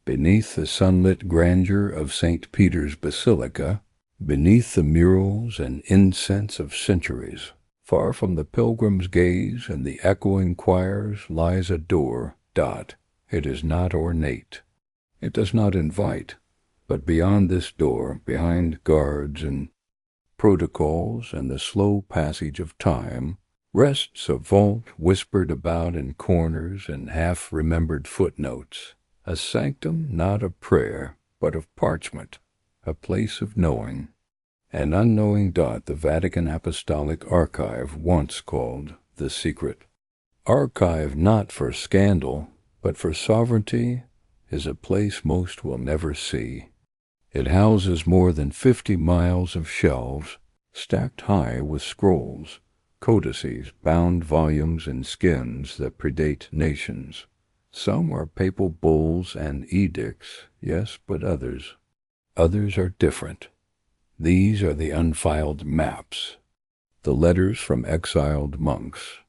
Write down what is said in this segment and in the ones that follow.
beneath the sunlit grandeur of St. Peter's Basilica, beneath the murals and incense of centuries, far from the pilgrim's gaze and the echoing choirs, lies a door. It is not ornate. It does not invite. But beyond this door, behind guards and protocols and the slow passage of time, rests a vault whispered about in corners and half-remembered footnotes, a sanctum not of prayer, but of parchment, a place of knowing. An unknowing dot the Vatican Apostolic Archive once called the secret. Archive not for scandal, but for sovereignty, is a place most will never see. It houses more than 50 miles of shelves, stacked high with scrolls, codices, bound volumes in skins that predate nations. Some are papal bulls and edicts, yes, but others are different. These are the unfiled maps, the letters from exiled monks,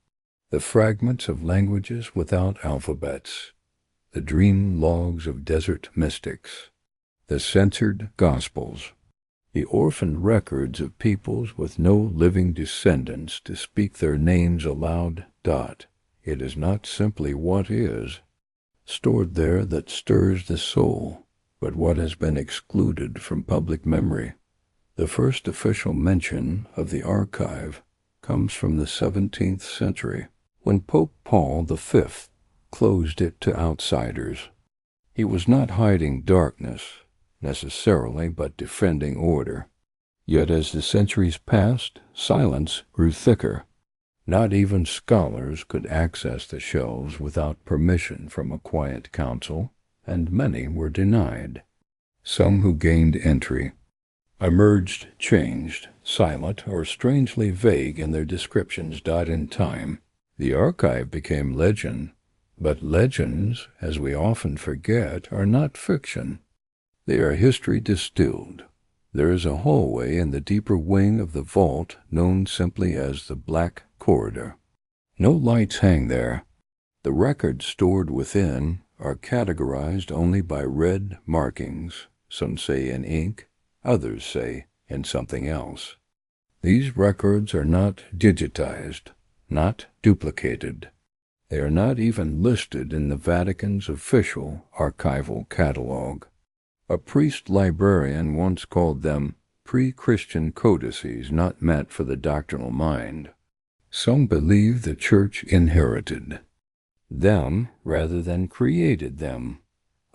the fragments of languages without alphabets, the dream logs of desert mystics, the censored gospels, the orphaned records of peoples with no living descendants to speak their names aloud. It is not simply what is stored there that stirs the soul, but what has been excluded from public memory. The first official mention of the archive comes from the 17th century, when Pope Paul V closed it to outsiders. He was not hiding darkness, necessarily, but defending order. Yet as the centuries passed, silence grew thicker. Not even scholars could access the shelves without permission from a quiet council, and many were denied. Some who gained entry emerged changed, silent, or strangely vague in their descriptions. In time, the archive became legend, but legends, as we often forget, are not fiction. They are history distilled. There is a hallway in the deeper wing of the vault known simply as the Black Corridor. No lights hang there. The records stored within are categorized only by red markings, some say in ink, others say in something else. These records are not digitized, not duplicated. They are not even listed in the Vatican's official archival catalog. A priest-librarian once called them pre-Christian codices not meant for the doctrinal mind. Some believe the Church inherited them rather than created them.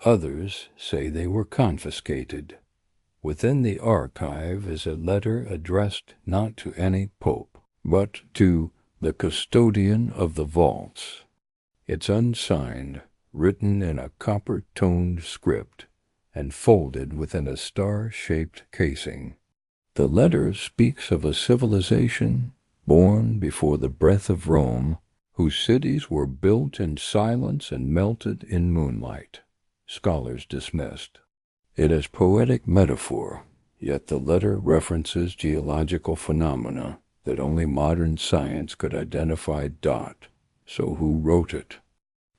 Others say they were confiscated. Within the archive is a letter addressed not to any pope, but to the custodian of the vaults. It's unsigned, written in a copper-toned script, and folded within a star-shaped casing. The letter speaks of a civilization born before the breath of Rome, whose cities were built in silence and melted in moonlight. Scholars dismissed it as poetic metaphor, yet the letter references geological phenomena that only modern science could identify. So who wrote it?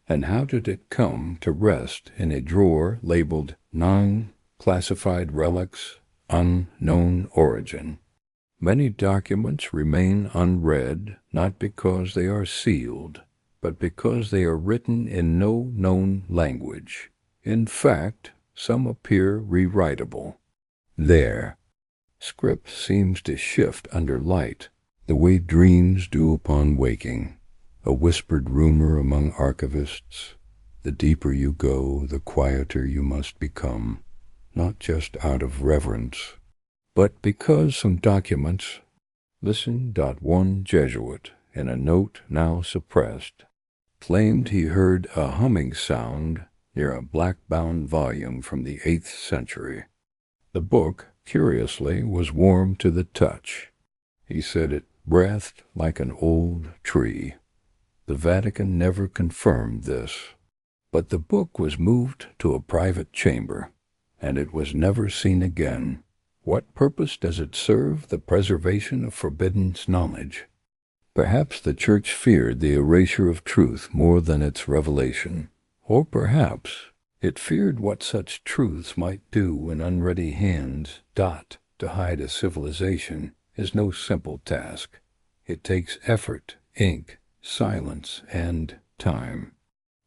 And how did it come to rest in a drawer labeled non-classified relics, unknown origin? Many documents remain unread, not because they are sealed, but because they are written in no known language. In fact, some appear rewritable. There, script seems to shift under light, the way dreams do upon waking, a whispered rumor among archivists. The deeper you go, the quieter you must become, not just out of reverence, but because some documents. Listen. One Jesuit, in a note now suppressed, claimed he heard a humming sound near a black-bound volume from the 8th century. The book, curiously, was warm to the touch. He said it breathed like an old tree. The Vatican never confirmed this, but the book was moved to a private chamber, and it was never seen again. What purpose does it serve? The preservation of forbidden knowledge. Perhaps the Church feared the erasure of truth more than its revelation. Or perhaps It feared what such truths might do when unready hands dot to hide a civilization is no simple task. It takes effort, ink, silence, and time.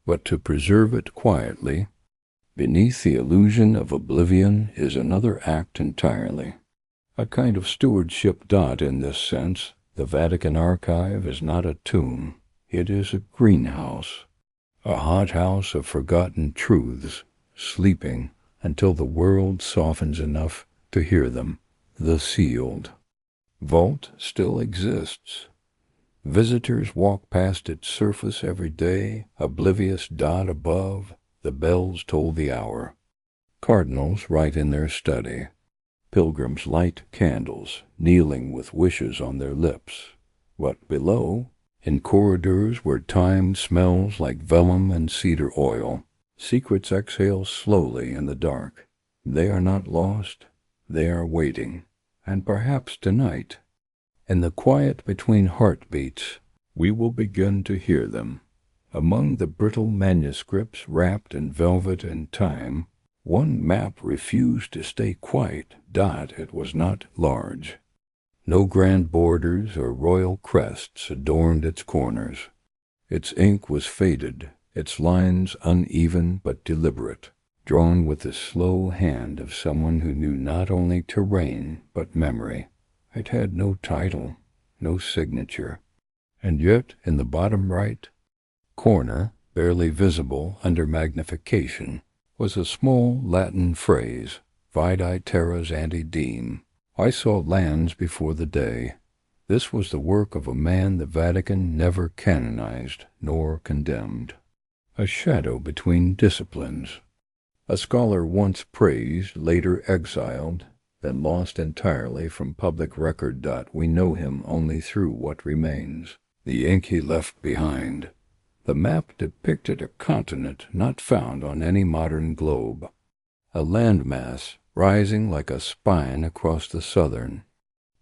But to preserve it quietly, beneath the illusion of oblivion, is another act entirely. A kind of stewardship dot in this sense. The Vatican Archive is not a tomb. It is a greenhouse, a hothouse of forgotten truths, sleeping until the world softens enough to hear them. The sealed vault still exists. Visitors walk past its surface every day, oblivious dot above. The bells toll the hour. Cardinals write in their study. Pilgrims light candles, kneeling with wishes on their lips. But below, in corridors where time smells like vellum and cedar oil, secrets exhale slowly in the dark. They are not lost. They are waiting. And perhaps tonight, in the quiet between heartbeats, we will begin to hear them. Among the brittle manuscripts wrapped in velvet and time, one map refused to stay quiet. It was not large. No grand borders or royal crests adorned its corners. Its ink was faded, its lines uneven but deliberate, drawn with the slow hand of someone who knew not only terrain but memory. It had no title, no signature. And yet, in the bottom right corner, barely visible under magnification, was a small Latin phrase, Vidi terras ante diem. I saw lands before the day. This was the work of a man the Vatican never canonized nor condemned. A shadow between disciplines. A scholar once praised, later exiled, then lost entirely from public record. We know him only through what remains, the ink he left behind. The map depicted a continent not found on any modern globe, a landmass rising like a spine across the southern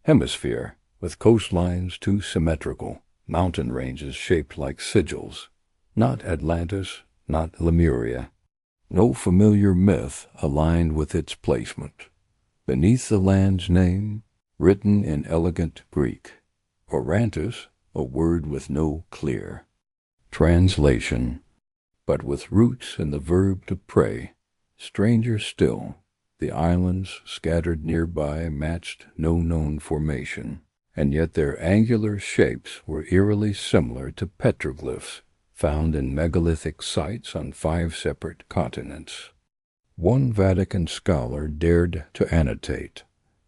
hemisphere, with coastlines too symmetrical, mountain ranges shaped like sigils. Not Atlantis, not Lemuria. No familiar myth aligned with its placement. Beneath the land's name, written in elegant Greek, Orantis, a word with no clear translation, but with roots in the verb to pray. Stranger still, the islands scattered nearby matched no known formation, and yet their angular shapes were eerily similar to petroglyphs found in megalithic sites on 5 separate continents. One Vatican scholar dared to annotate.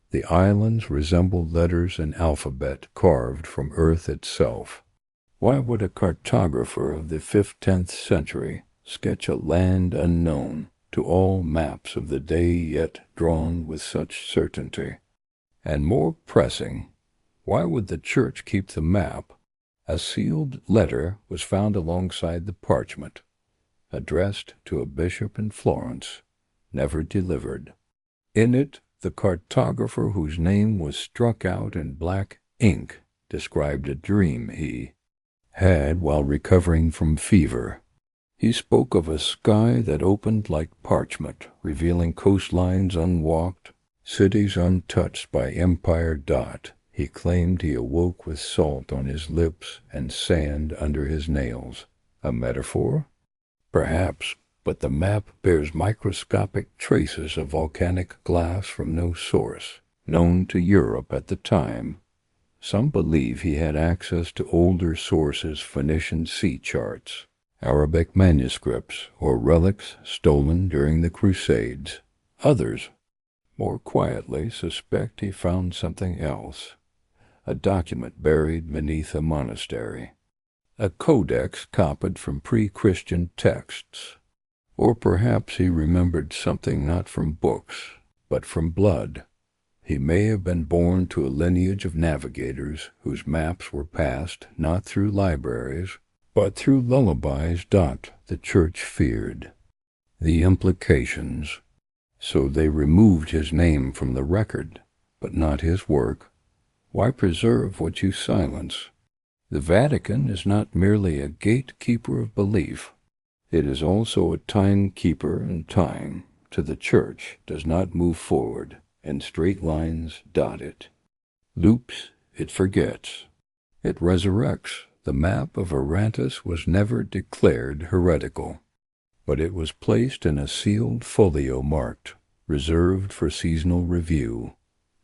The islands resembled letters in alphabet carved from earth itself. Why would a cartographer of the 5th-10th century sketch a land unknown to all maps of the day yet drawn with such certainty? And more pressing, why would the Church keep the map? A sealed letter was found alongside the parchment, addressed to a bishop in Florence, never delivered. In it, the cartographer whose name was struck out in black ink described a dream he had while recovering from fever. He spoke of a sky that opened like parchment, revealing coastlines unwalked, cities untouched by empire. He claimed he awoke with salt on his lips and sand under his nails. A metaphor? Perhaps, but the map bears microscopic traces of volcanic glass from no source known to Europe at the time. Some believe he had access to older sources, Phoenician sea charts, Arabic manuscripts, or relics stolen during the Crusades. Others, more quietly, suspect he found something else, a document buried beneath a monastery, a codex copied from pre-Christian texts, or perhaps he remembered something not from books, but from blood. He may have been born to a lineage of navigators whose maps were passed not through libraries, but through lullabies. The Church feared the implications, so they removed his name from the record, but not his work. Why preserve what you silence? The Vatican is not merely a gatekeeper of belief. It is also a timekeeper, and time to the church does not move forward, and straight lines dot it. Loops, it forgets. It resurrects. The map of Orontes was never declared heretical, but it was placed in a sealed folio marked, reserved for seasonal review.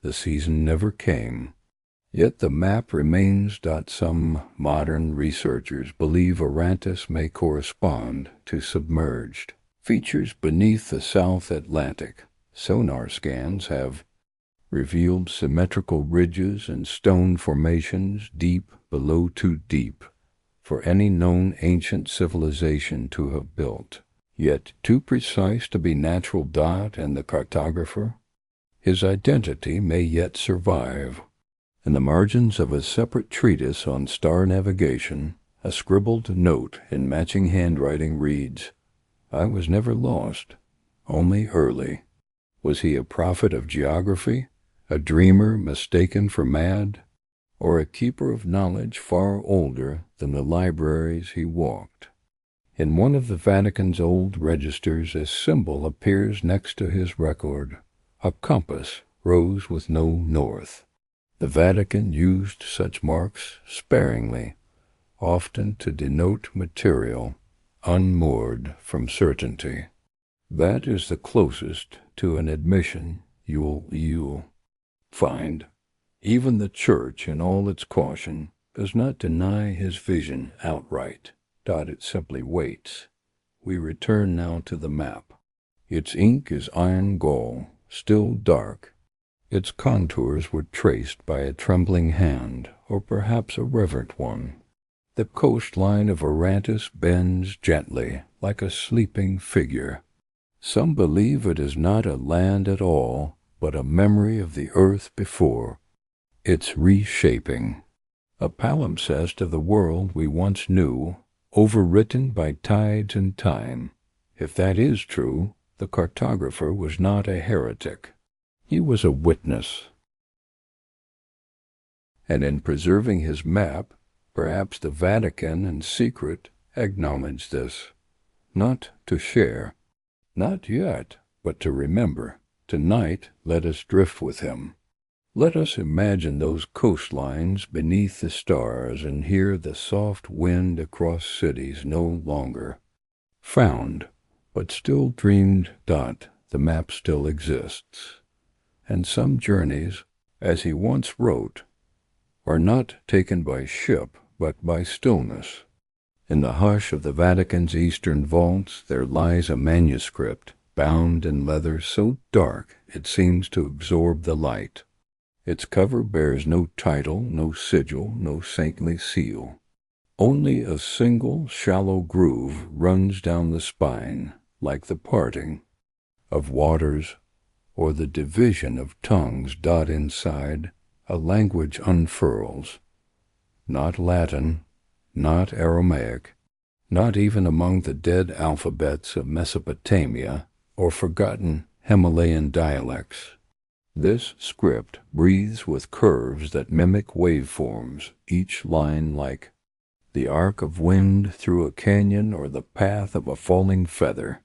The season never came. Yet the map remains. Some modern researchers believe Orontes may correspond to submerged features beneath the South Atlantic. Sonar scans have revealed symmetrical ridges and stone formations deep below, too deep for any known ancient civilization to have built, yet too precise to be natural. And the cartographer? His identity may yet survive. In the margins of a separate treatise on star navigation, a scribbled note in matching handwriting reads, "I was never lost, only early." Was he a prophet of geography, a dreamer mistaken for mad, or a keeper of knowledge far older than the libraries he walked? In one of the Vatican's old registers a symbol appears next to his record. A compass rose with no north. The Vatican used such marks sparingly, often to denote material unmoored from certainty. That is the closest to an admission you'll find. Even the Church, in all its caution, does not deny his vision outright. It simply waits. We return now to the map. Its ink is iron gall, still dark. Its contours were traced by a trembling hand, or perhaps a reverent one. The coastline of Orontes bends gently, like a sleeping figure. Some believe it is not a land at all, but a memory of the earth before its reshaping. A palimpsest of the world we once knew, overwritten by tides and time. If that is true, the cartographer was not a heretic. He was a witness. And in preserving his map, perhaps the Vatican in secret acknowledged this. Not to share, not yet, but to remember. Tonight let us drift with him. Let us imagine those coastlines beneath the stars and hear the soft wind across cities no longer found, but still dreamed. The map still exists. And some journeys, as he once wrote, are not taken by ship, but by stillness. In the hush of the Vatican's eastern vaults there lies a manuscript, bound in leather so dark it seems to absorb the light. Its cover bears no title, no sigil, no saintly seal. Only a single shallow groove runs down the spine, like the parting of waters or the division of tongues. Inside, a language unfurls. Not Latin, not Aramaic, not even among the dead alphabets of Mesopotamia or forgotten Himalayan dialects. This script breathes with curves that mimic waveforms, each line like the arc of wind through a canyon or the path of a falling feather.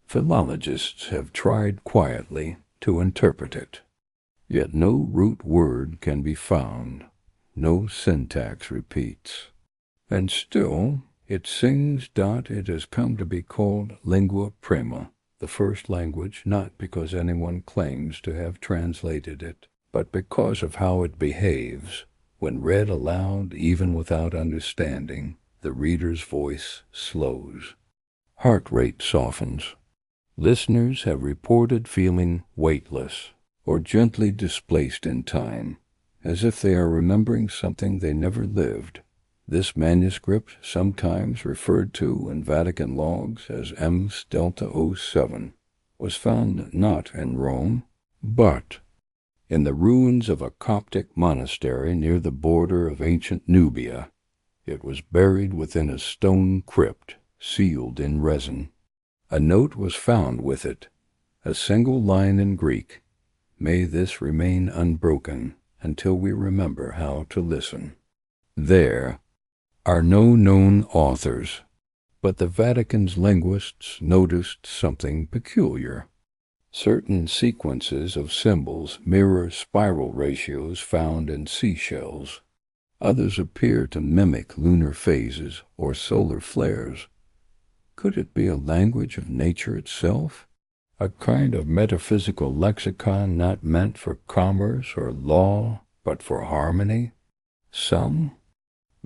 Philologists have tried quietly to interpret it, yet no root word can be found, no syntax repeats. And still it sings. It has come to be called lingua prima, the first language, not because anyone claims to have translated it, but because of how it behaves. When read aloud, even without understanding, the reader's voice slows. Heart rate softens. Listeners have reported feeling weightless or gently displaced in time, as if they are remembering something they never lived. This manuscript, sometimes referred to in Vatican logs as Ms. Delta 07, was found not in Rome, but in the ruins of a Coptic monastery near the border of ancient Nubia. It was buried within a stone crypt, sealed in resin. A note was found with it, a single line in Greek. May this remain unbroken until we remember how to listen. There are no known authors, But the Vatican's linguists noticed something peculiar. Certain sequences of symbols mirror spiral ratios found in seashells. Others appear to mimic lunar phases or solar flares. Could it be a language of nature itself? A kind of metaphysical lexicon not meant for commerce or law, but for harmony? Some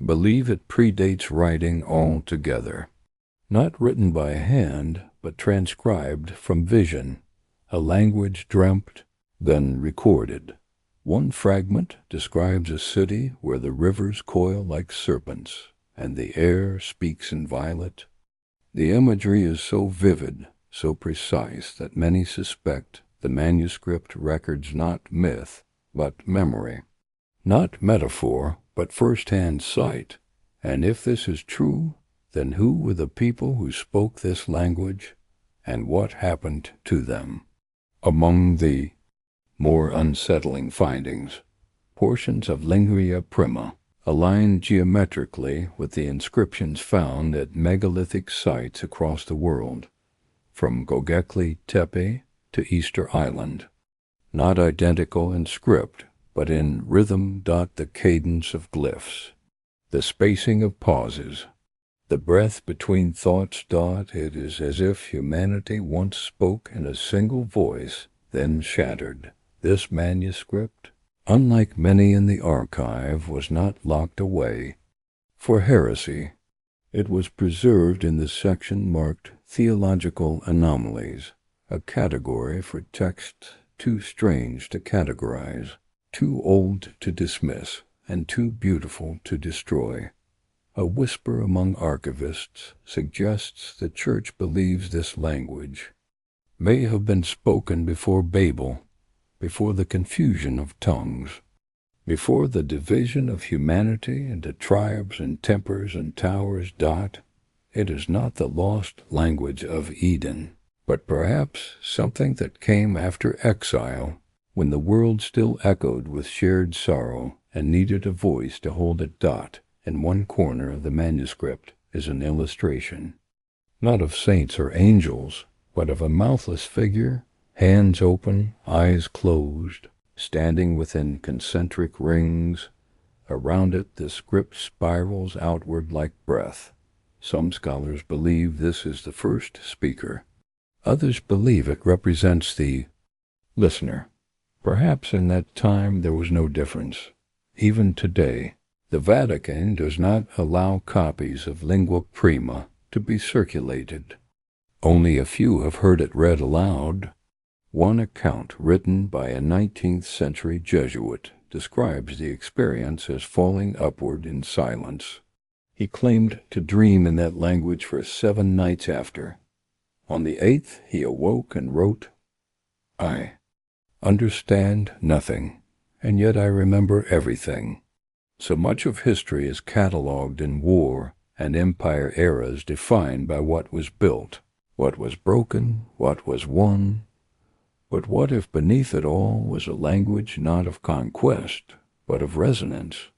believe it predates writing altogether. Not written by hand, but transcribed from vision, a language dreamt, then recorded. One fragment describes a city where the rivers coil like serpents, and the air speaks in violet. The imagery is so vivid, so precise, that many suspect the manuscript records not myth, but memory. Not metaphor, but first-hand sight. And if this is true, then who were the people who spoke this language, and what happened to them? Among the more unsettling findings, portions of Lingua Prima aligned geometrically with the inscriptions found at megalithic sites across the world, from Göbekli Tepe to Easter Island. Not identical in script, but in rhythm. The cadence of glyphs, the spacing of pauses, the breath between thoughts. It is as if humanity once spoke in a single voice, then shattered. This manuscript, unlike many in the archive, was not locked away for heresy. It was preserved in the section marked Theological Anomalies, a category for texts too strange to categorize, too old to dismiss, and too beautiful to destroy. A whisper among archivists suggests the Church believes this language may have been spoken before Babel, before the confusion of tongues, before the division of humanity into tribes and tempers and towers. It is not the lost language of Eden, but perhaps something that came after exile, when the world still echoed with shared sorrow and needed a voice to hold it. In one corner of the manuscript is an illustration, not of saints or angels, but of a mouthless figure, hands open, eyes closed, standing within concentric rings. Around it the script spirals outward like breath. Some scholars believe this is the first speaker. Others believe it represents the listener. Perhaps in that time there was no difference. Even today, the Vatican does not allow copies of Lingua Prima to be circulated. Only a few have heard it read aloud. One account written by a 19th century Jesuit describes the experience as falling upward in silence. He claimed to dream in that language for 7 nights after. On the 8th he awoke and wrote, "I understand nothing, and yet I remember everything." So much of history is catalogued in war and empire eras defined by what was built, what was broken, what was won. But what if beneath it all was a language not of conquest, but of resonance,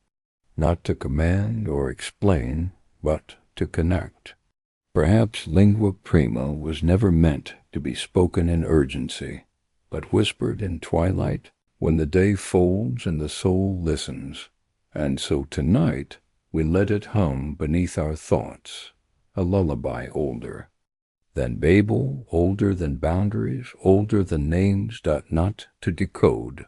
not to command or explain, but to connect? Perhaps Lingua Prima was never meant to be spoken in urgency, but whispered in twilight when the day folds and the soul listens. And so tonight we let it hum beneath our thoughts, a lullaby older than Babel, older than boundaries, older than names. Not to decode,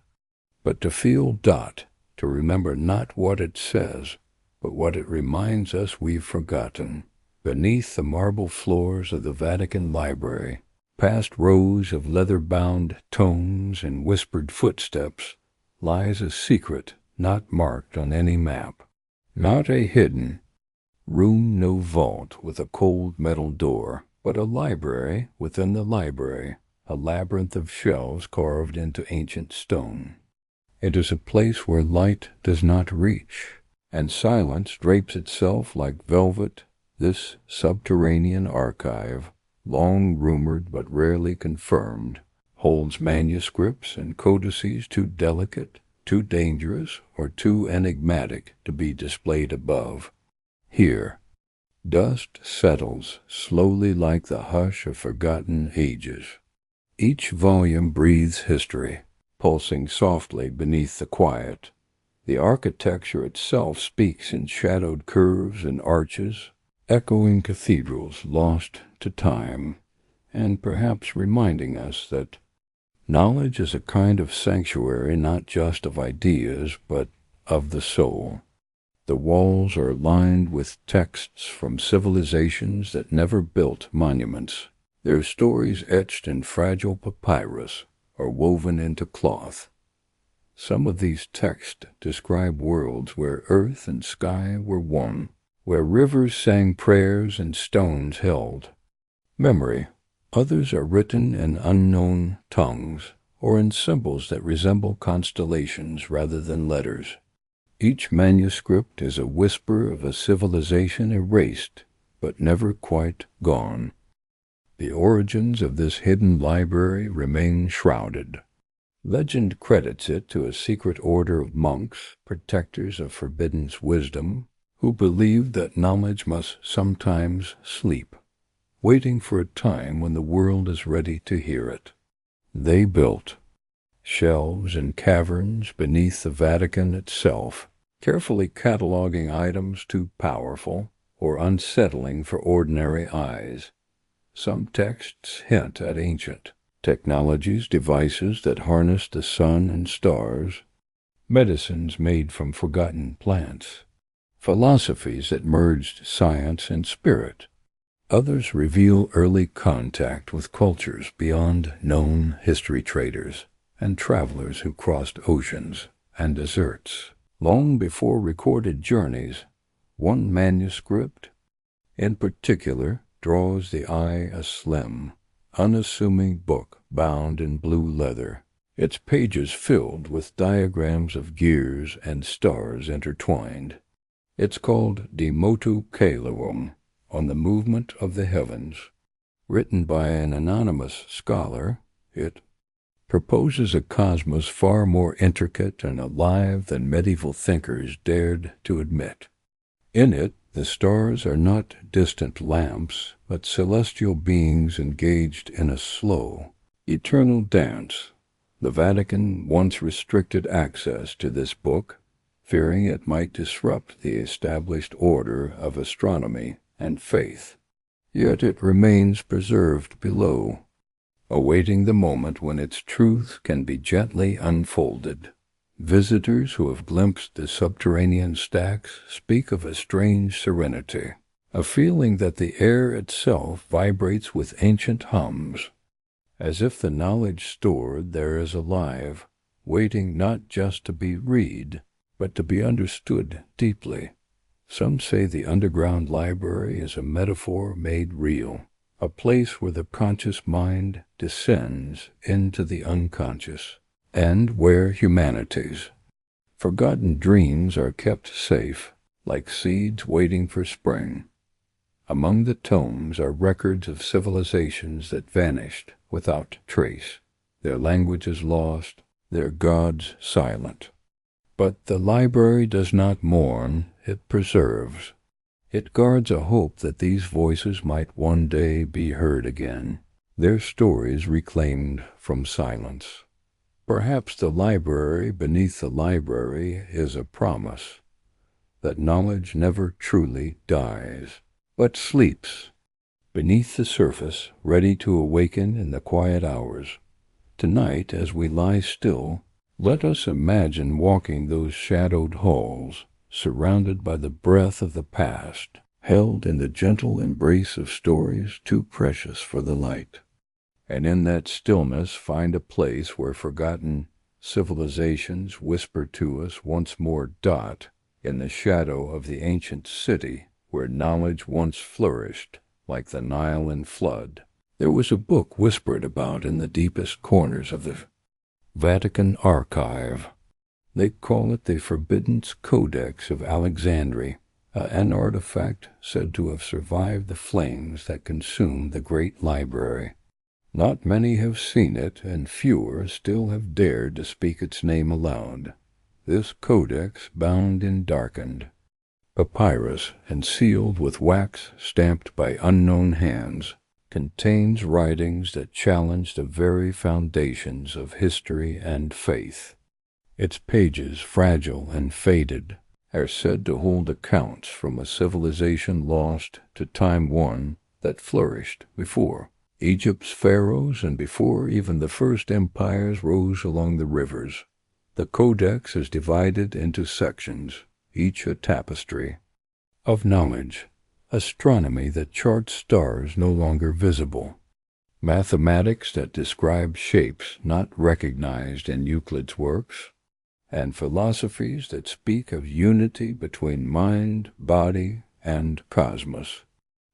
but to feel. To remember not what it says, but what it reminds us we've forgotten. Beneath the marble floors of the Vatican Library, past rows of leather-bound tomes and whispered footsteps, lies a secret not marked on any map. Not a hidden room, no vault with a cold metal door, but a library within the library, a labyrinth of shelves carved into ancient stone. It is a place where light does not reach, and silence drapes itself like velvet. This subterranean archive, long rumored but rarely confirmed, holds manuscripts and codices too delicate, too dangerous, or too enigmatic to be displayed above. Here, Dust settles slowly like the hush of forgotten ages. Each volume breathes history, pulsing softly beneath the quiet. The architecture itself speaks in shadowed curves and arches, echoing cathedrals lost to time, and perhaps reminding us that knowledge is a kind of sanctuary not just of ideas, but of the soul. The walls are lined with texts from civilizations that never built monuments, their stories etched in fragile papyrus or woven into cloth. Some of these texts describe worlds where earth and sky were one, where rivers sang prayers and stones held memory. Others are written in unknown tongues or in symbols that resemble constellations rather than letters. Each manuscript is a whisper of a civilization erased, but never quite gone. The origins of this hidden library remain shrouded. Legend credits it to a secret order of monks, protectors of forbidden wisdom, who believed that knowledge must sometimes sleep, waiting for a time when the world is ready to hear it. They built shelves in caverns beneath the Vatican itself, carefully cataloging items too powerful or unsettling for ordinary eyes. Some texts hint at ancient technologies, devices that harness the sun and stars, medicines made from forgotten plants, philosophies that merged science and spirit. Others reveal early contact with cultures beyond known history traders and travelers who crossed oceans and deserts long before recorded journeys. One manuscript, in particular, draws the eye, a slim, unassuming book bound in blue leather, its pages filled with diagrams of gears and stars intertwined. It's called De Motu Caelum, on the movement of the heavens. Written by an anonymous scholar, it proposes a cosmos far more intricate and alive than medieval thinkers dared to admit. In it, the stars are not distant lamps, but celestial beings engaged in a slow, eternal dance. The Vatican once restricted access to this book, fearing it might disrupt the established order of astronomy and faith. Yet it remains preserved below, awaiting the moment when its truth can be gently unfolded. Visitors who have glimpsed the subterranean stacks speak of a strange serenity, a feeling that the air itself vibrates with ancient hums, as if the knowledge stored there is alive, waiting not just to be read, but to be understood deeply. Some say the underground library is a metaphor made real, a place where the conscious mind descends into the unconscious, and where humanity's forgotten dreams are kept safe, like seeds waiting for spring. Among the tomes are records of civilizations that vanished without trace, their languages lost, their gods silent. But the library does not mourn, it preserves. It guards a hope that these voices might one day be heard again, their stories reclaimed from silence. Perhaps the library beneath the library is a promise that knowledge never truly dies, but sleeps beneath the surface, ready to awaken in the quiet hours. Tonight, as we lie still, let us imagine walking those shadowed halls, surrounded by the breath of the past, held in the gentle embrace of stories too precious for the light. And in that stillness find a place where forgotten civilizations whisper to us once more, in the shadow of the ancient city where knowledge once flourished like the Nile in flood. There was a book whispered about in the deepest corners of the Vatican Archive. They call it the Forbidden Codex of Alexandria, an artifact said to have survived the flames that consumed the great library. Not many have seen it, and fewer still have dared to speak its name aloud. This codex, bound and darkened, Papyrus, and sealed with wax stamped by unknown hands, contains writings that challenge the very foundations of history and faith. Its pages, fragile and faded, are said to hold accounts from a civilization lost to time won that flourished before Egypt's pharaohs and before even the first empires rose along the rivers. The codex is divided into sections, each a tapestry of knowledge, astronomy that charts stars no longer visible, mathematics that describe shapes not recognized in Euclid's works, and philosophies that speak of unity between mind, body, and cosmos.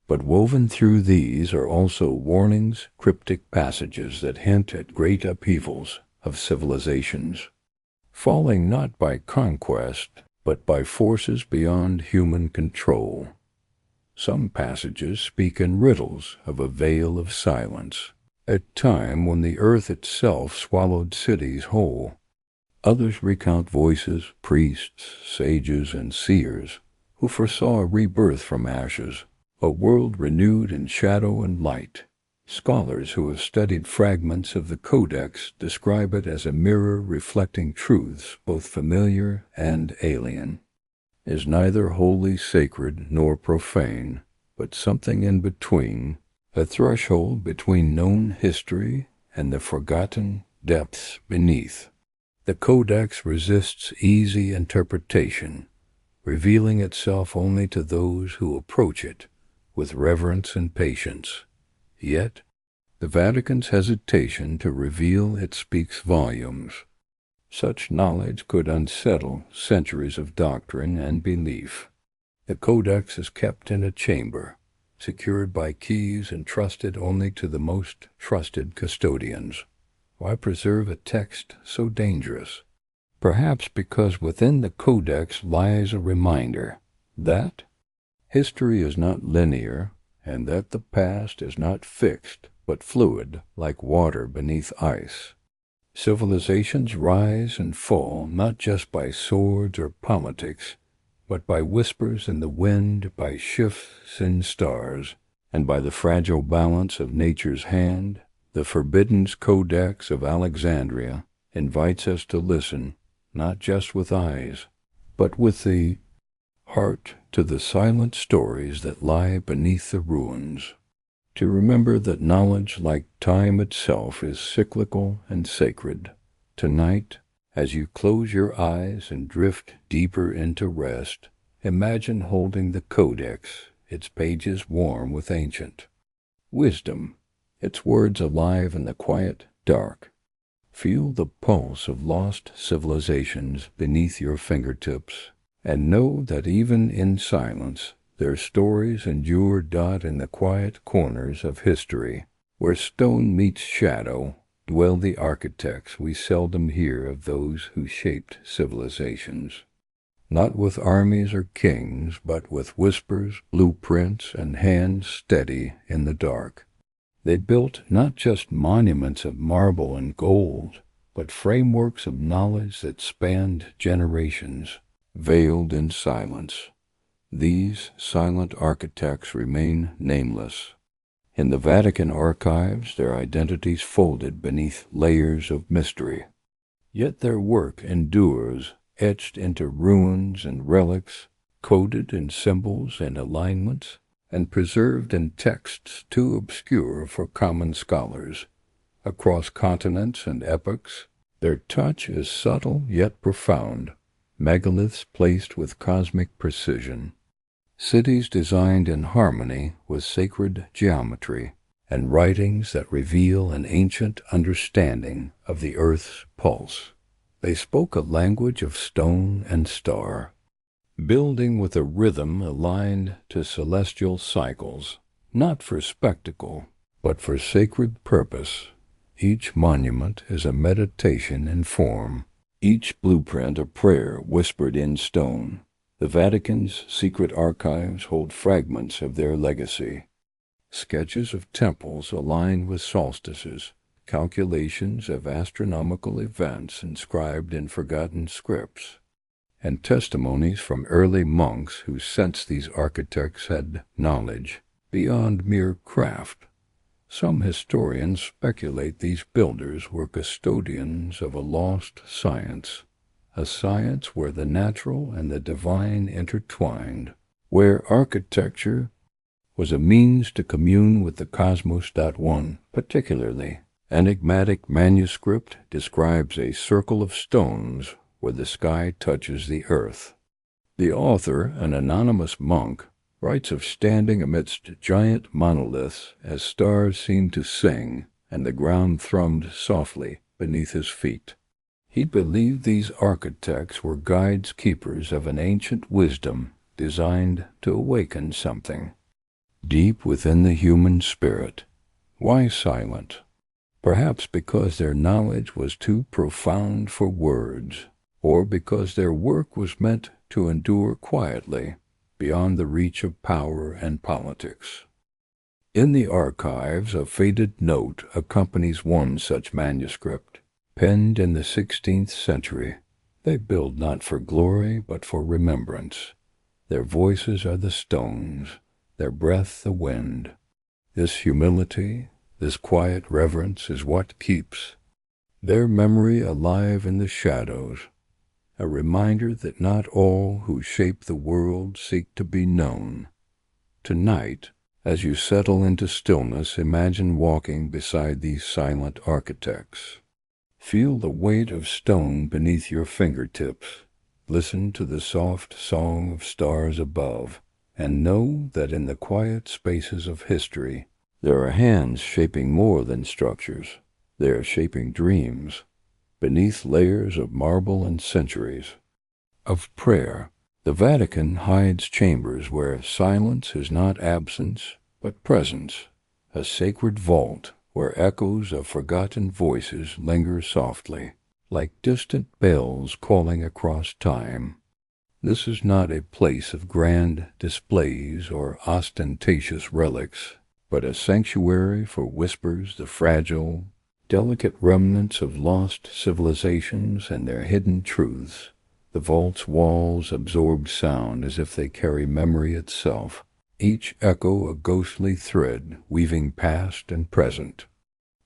But woven through these are also warnings, cryptic passages that hint at great upheavals of civilizations, falling not by conquest, but by forces beyond human control. Some passages speak in riddles of a veil of silence, a time when the earth itself swallowed cities whole. Others recount voices, priests, sages, and seers, who foresaw a rebirth from ashes, a world renewed in shadow and light. Scholars who have studied fragments of the Codex describe it as a mirror reflecting truths both familiar and alien. It is neither wholly sacred nor profane, but something in between, a threshold between known history and the forgotten depths beneath. The Codex resists easy interpretation, revealing itself only to those who approach it with reverence and patience. Yet, the Vatican's hesitation to reveal it speaks volumes. Such knowledge could unsettle centuries of doctrine and belief. The Codex is kept in a chamber, secured by keys entrusted only to the most trusted custodians. Why preserve a text so dangerous? Perhaps because within the Codex lies a reminder that history is not linear, and that the past is not fixed but fluid like water beneath ice. Civilizations rise and fall not just by swords or politics, but by whispers in the wind, by shifts in stars, and by the fragile balance of nature's hand. The Forbidden Codex of Alexandria invites us to listen, not just with eyes, but with the heart, to the silent stories that lie beneath the ruins. To remember that knowledge, like time itself, is cyclical and sacred. Tonight, as you close your eyes and drift deeper into rest, imagine holding the Codex, its pages warm with ancient wisdom, its words alive in the quiet dark. Feel the pulse of lost civilizations beneath your fingertips, and know that even in silence, their stories endure. In the quiet corners of history, where stone meets shadow, dwell the architects we seldom hear of, those who shaped civilizations. Not with armies or kings, but with whispers, blueprints, and hands steady in the dark. They built not just monuments of marble and gold, but frameworks of knowledge that spanned generations, veiled in silence. These silent architects remain nameless. In the Vatican Archives, their identities folded beneath layers of mystery. Yet their work endures, etched into ruins and relics, coded in symbols and alignments, and preserved in texts too obscure for common scholars. Across continents and epochs, their touch is subtle yet profound, megaliths placed with cosmic precision, cities designed in harmony with sacred geometry, and writings that reveal an ancient understanding of the earth's pulse. They spoke a language of stone and star, building with a rhythm aligned to celestial cycles, not for spectacle, but for sacred purpose. Each monument is a meditation in form, each blueprint a prayer whispered in stone. The Vatican's secret archives hold fragments of their legacy. Sketches of temples aligned with solstices, calculations of astronomical events inscribed in forgotten scripts, and testimonies from early monks who sensed these architects had knowledge beyond mere craft. Some historians speculate these builders were custodians of a lost science, a science where the natural and the divine intertwined, where architecture was a means to commune with the cosmos. One particularly enigmatic manuscript describes a circle of stones where the sky touches the earth. The author, an anonymous monk, writes of standing amidst giant monoliths as stars seemed to sing and the ground thrummed softly beneath his feet. He believed these architects were guides, keepers of an ancient wisdom designed to awaken something deep within the human spirit. Why silent? Perhaps because their knowledge was too profound for words, or because their work was meant to endure quietly, beyond the reach of power and politics. In the archives, a faded note accompanies one such manuscript, penned in the 16th century. They build not for glory, but for remembrance. Their voices are the stones, their breath the wind. This humility, this quiet reverence is what keeps their memory alive in the shadows, a reminder that not all who shape the world seek to be known. Tonight, as you settle into stillness, imagine walking beside these silent architects. Feel the weight of stone beneath your fingertips. Listen to the soft song of stars above, and know that in the quiet spaces of history, there are hands shaping more than structures. They are shaping dreams, beneath layers of marble and centuries of prayer. The Vatican hides chambers where silence is not absence, but presence, a sacred vault where echoes of forgotten voices linger softly, like distant bells calling across time. This is not a place of grand displays or ostentatious relics, but a sanctuary for whispers, the fragile, delicate remnants of lost civilizations and their hidden truths. The vault's walls absorb sound as if they carry memory itself, each echo a ghostly thread weaving past and present.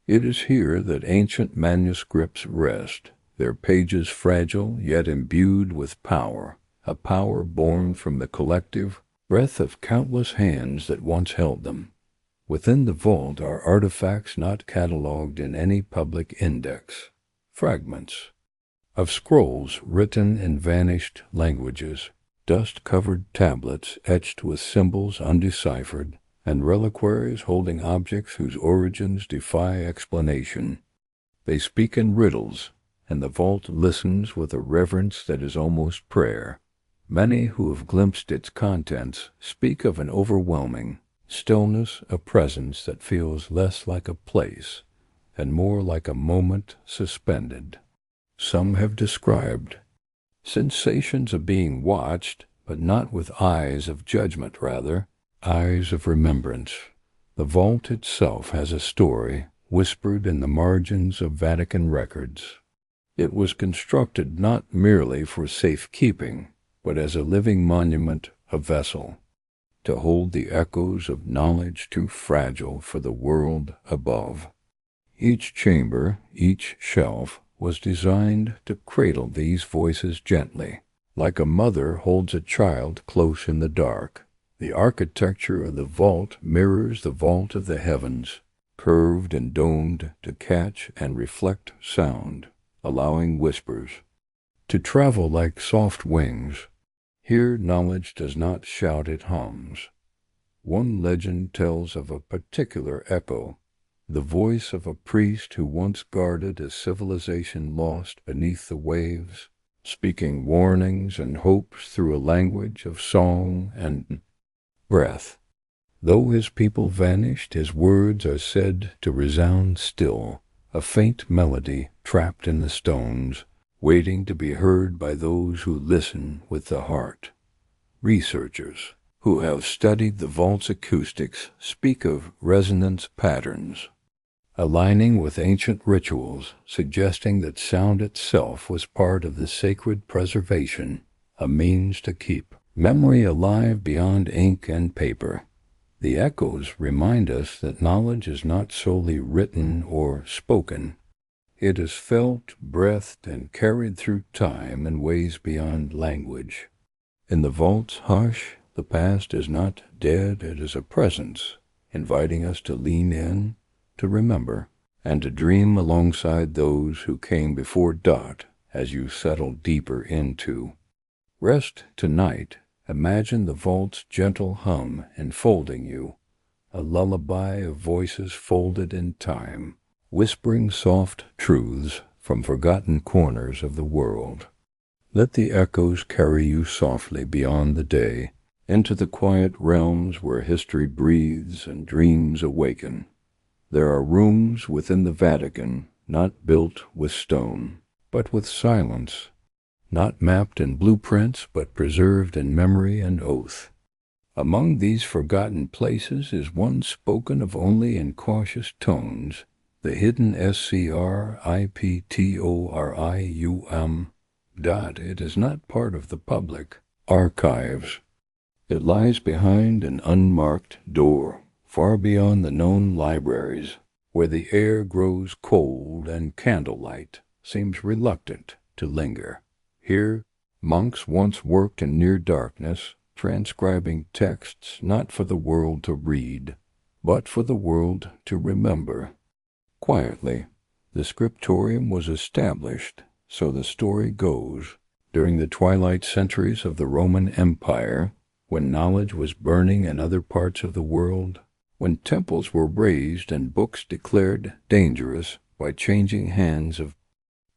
It is here that ancient manuscripts rest, their pages fragile yet imbued with power, a power born from the collective breath of countless hands that once held them. Within the vault are artifacts not catalogued in any public index, fragments of scrolls written in vanished languages, dust-covered tablets etched with symbols undeciphered, and reliquaries holding objects whose origins defy explanation. They speak in riddles, and the vault listens with a reverence that is almost prayer. Many who have glimpsed its contents speak of an overwhelming stillness, a presence that feels less like a place and more like a moment suspended. Some have described sensations of being watched, but not with eyes of judgment, rather, eyes of remembrance. The vault itself has a story whispered in the margins of Vatican records. It was constructed not merely for safekeeping, but as a living monument, a vessel, to hold the echoes of knowledge too fragile for the world above. Each chamber, each shelf, was designed to cradle these voices gently, like a mother holds a child close in the dark. The architecture of the vault mirrors the vault of the heavens, curved and domed to catch and reflect sound, allowing whispers to travel like soft wings. Here knowledge does not shout, it hums. One legend tells of a particular echo, the voice of a priest who once guarded a civilization lost beneath the waves, speaking warnings and hopes through a language of song and breath. Though his people vanished, his words are said to resound still, a faint melody trapped in the stones, waiting to be heard by those who listen with the heart. Researchers who have studied the vault's acoustics speak of resonance patterns, aligning with ancient rituals, suggesting that sound itself was part of the sacred preservation a means to keep memory alive beyond ink and paper. The echoes remind us that knowledge is not solely written or spoken. It is felt, breathed, and carried through time in ways beyond language. In the vault's hush, the past is not dead, it is a presence, inviting us to lean in, to remember, and to dream alongside those who came before Dot as you settle deeper into. Rest tonight. Imagine the vault's gentle hum enfolding you, a lullaby of voices folded in time, whispering soft truths from forgotten corners of the world. Let the echoes carry you softly beyond the day, into the quiet realms where history breathes and dreams awaken. There are rooms within the Vatican not built with stone, but with silence, not mapped in blueprints, but preserved in memory and oath. Among these forgotten places is one spoken of only in cautious tones, the hidden scriptorium. It is not part of the public archives. It lies behind an unmarked door, far beyond the known libraries, where the air grows cold and candlelight seems reluctant to linger. Here, monks once worked in near darkness, transcribing texts not for the world to read, but for the world to remember. Quietly, the scriptorium was established, so the story goes, during the twilight centuries of the Roman Empire, when knowledge was burning in other parts of the world, when temples were razed and books declared dangerous by changing hands of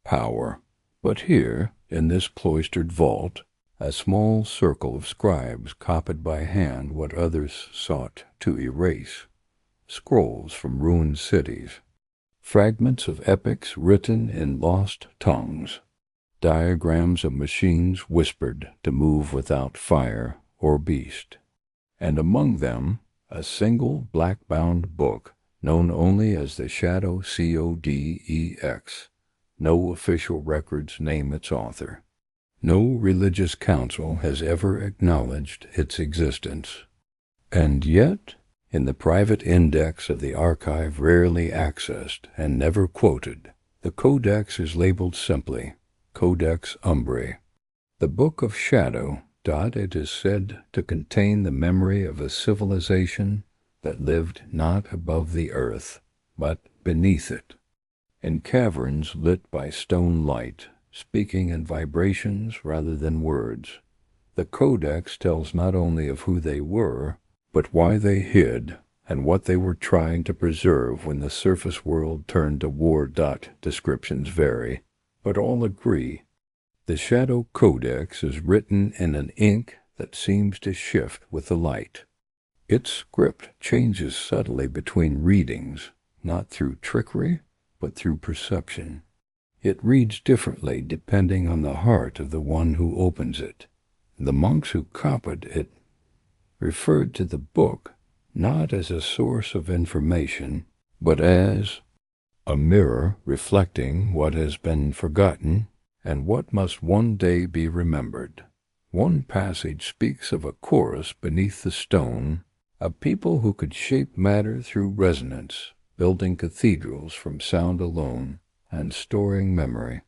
power. But here, in this cloistered vault, a small circle of scribes copied by hand what others sought to erase, scrolls from ruined cities, fragments of epics written in lost tongues, diagrams of machines whispered to move without fire or beast, and among them a single black-bound book known only as the Shadow Codex. No official records name its author. No religious council has ever acknowledged its existence. And yet, in the private index of the archive rarely accessed and never quoted, the codex is labeled simply Codex Umbrae, the Book of Shadow. It is said to contain the memory of a civilization that lived not above the earth, but beneath it, in caverns lit by stone light, speaking in vibrations rather than words. The codex tells not only of who they were, but why they hid and what they were trying to preserve when the surface world turned to war. Descriptions vary, but all agree. The Shadow Codex is written in an ink that seems to shift with the light. Its script changes subtly between readings, not through trickery, but through perception. It reads differently depending on the heart of the one who opens it. The monks who copied it referred to the book not as a source of information, but as a mirror reflecting what has been forgotten and what must one day be remembered. One passage speaks of a chorus beneath the stone, a people who could shape matter through resonance, building cathedrals from sound alone, and storing memory.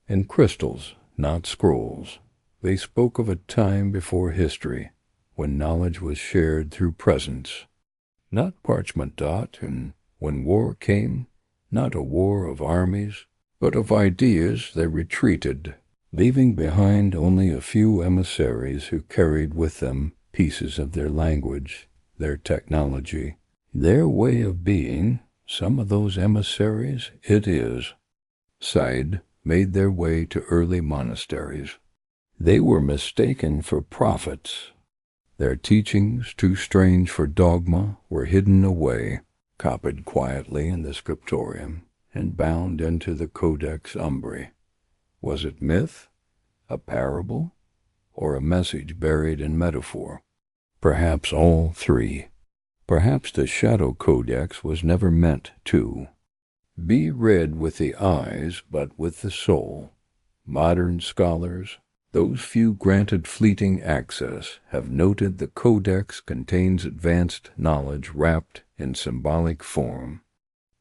In crystals, not scrolls, they spoke of a time before history, when knowledge was shared through presence, not parchment. And when war came, not a war of armies, but of ideas, they retreated, leaving behind only a few emissaries who carried with them pieces of their language, their technology, their way of being. Some of those emissaries, made their way to early monasteries. They were mistaken for prophets. Their teachings, too strange for dogma, were hidden away, copied quietly in the scriptorium, and bound into the Codex Umbrae. Was it myth, a parable, or a message buried in metaphor? Perhaps all three. Perhaps the Shadow Codex was never meant to be read with the eyes, but with the soul. Modern scholars, Those few granted fleeting access have noted the codex contains advanced knowledge wrapped in symbolic form.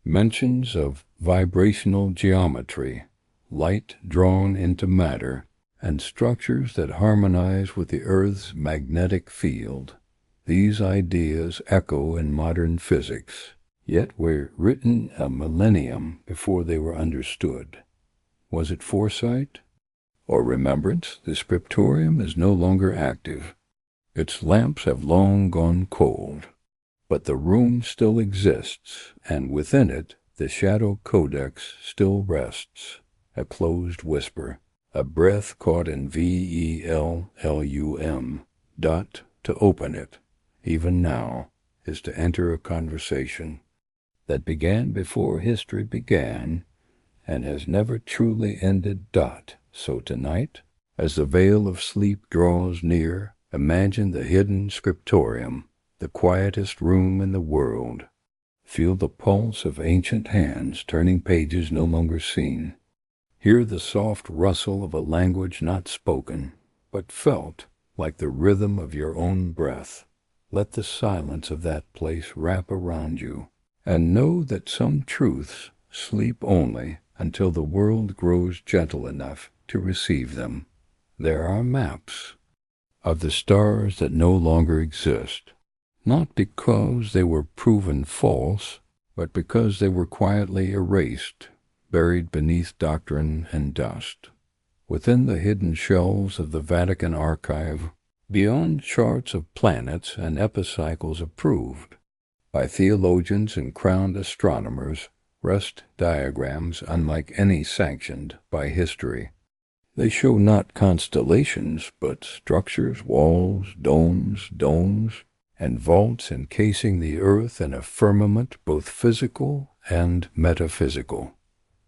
Mentions of vibrational geometry, light drawn into matter, and structures that harmonize with the Earth's magnetic field. These ideas echo in modern physics, yet were written a millennium before they were understood. Was it foresight or remembrance? The scriptorium is no longer active. Its lamps have long gone cold. But the room still exists, and within it the shadow codex still rests, a closed whisper, a breath caught in VELLUM. To open it, even now, is to enter a conversation that began before history began and has never truly ended. So tonight, as the veil of sleep draws near, imagine the hidden scriptorium, the quietest room in the world. Feel the pulse of ancient hands turning pages no longer seen. Hear the soft rustle of a language not spoken, but felt like the rhythm of your own breath. Let the silence of that place wrap around you, and know that some truths sleep only until the world grows gentle enough to receive them. There are maps of the stars that no longer exist, not because they were proven false, but because they were quietly erased, buried beneath doctrine and dust. Within the hidden shelves of the Vatican Archive, beyond charts of planets and epicycles approved by theologians and crowned astronomers, rest diagrams unlike any sanctioned by history. They show not constellations, but structures, walls, domes, and vaults encasing the earth in a firmament both physical and metaphysical.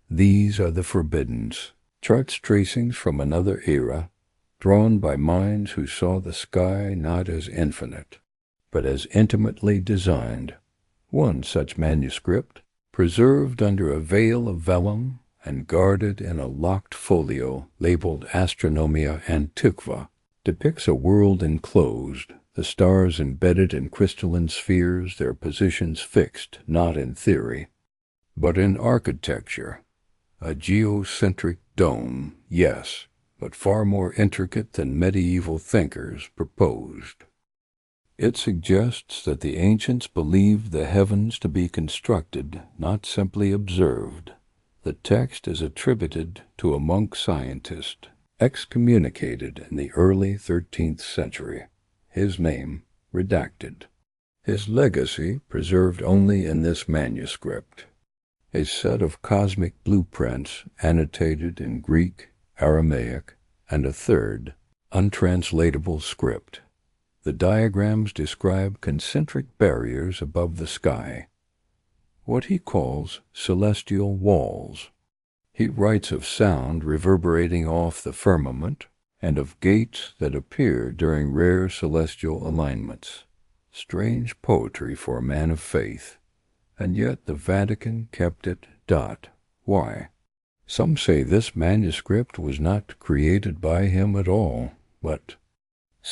These are the forbiddens, charts tracings from another era, drawn by minds who saw the sky not as infinite, but as intimately designed. One such manuscript, preserved under a veil of vellum and guarded in a locked folio labeled Astronomia Antiqua, depicts a world enclosed, the stars embedded in crystalline spheres, their positions fixed not in theory, but in architecture. A geocentric dome, yes, but far more intricate than medieval thinkers proposed. It suggests that the ancients believed the heavens to be constructed, not simply observed. The text is attributed to a monk scientist, excommunicated in the early 13th century, his name redacted. His legacy preserved only in this manuscript, a set of cosmic blueprints annotated in Greek, Aramaic, and a third, untranslatable script. The diagrams describe concentric barriers above the sky, what he calls celestial walls. He writes of sound reverberating off the firmament, and of gates that appear during rare celestial alignments. Strange poetry for a man of faith, and yet the Vatican kept it. Why? Some say this manuscript was not created by him at all, but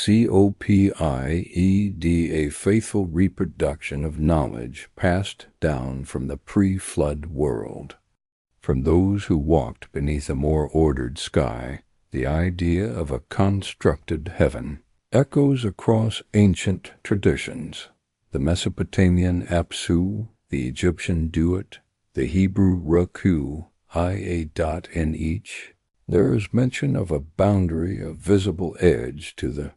copyed, a faithful reproduction of knowledge passed down from the pre-flood world. From those who walked beneath a more ordered sky, the idea of a constructed heaven echoes across ancient traditions. The Mesopotamian Apsu, the Egyptian Duat, the Hebrew Raku, in each, there is mention of a boundary, a visible edge to the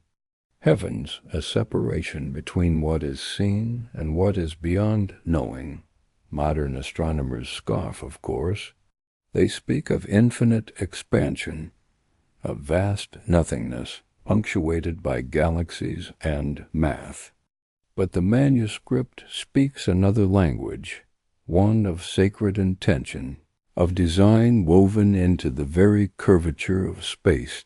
heavens, a separation between what is seen and what is beyond knowing. Modern astronomers scoff, of course. They speak of infinite expansion, of vast nothingness, punctuated by galaxies and math. But the manuscript speaks another language, one of sacred intention, of design woven into the very curvature of space.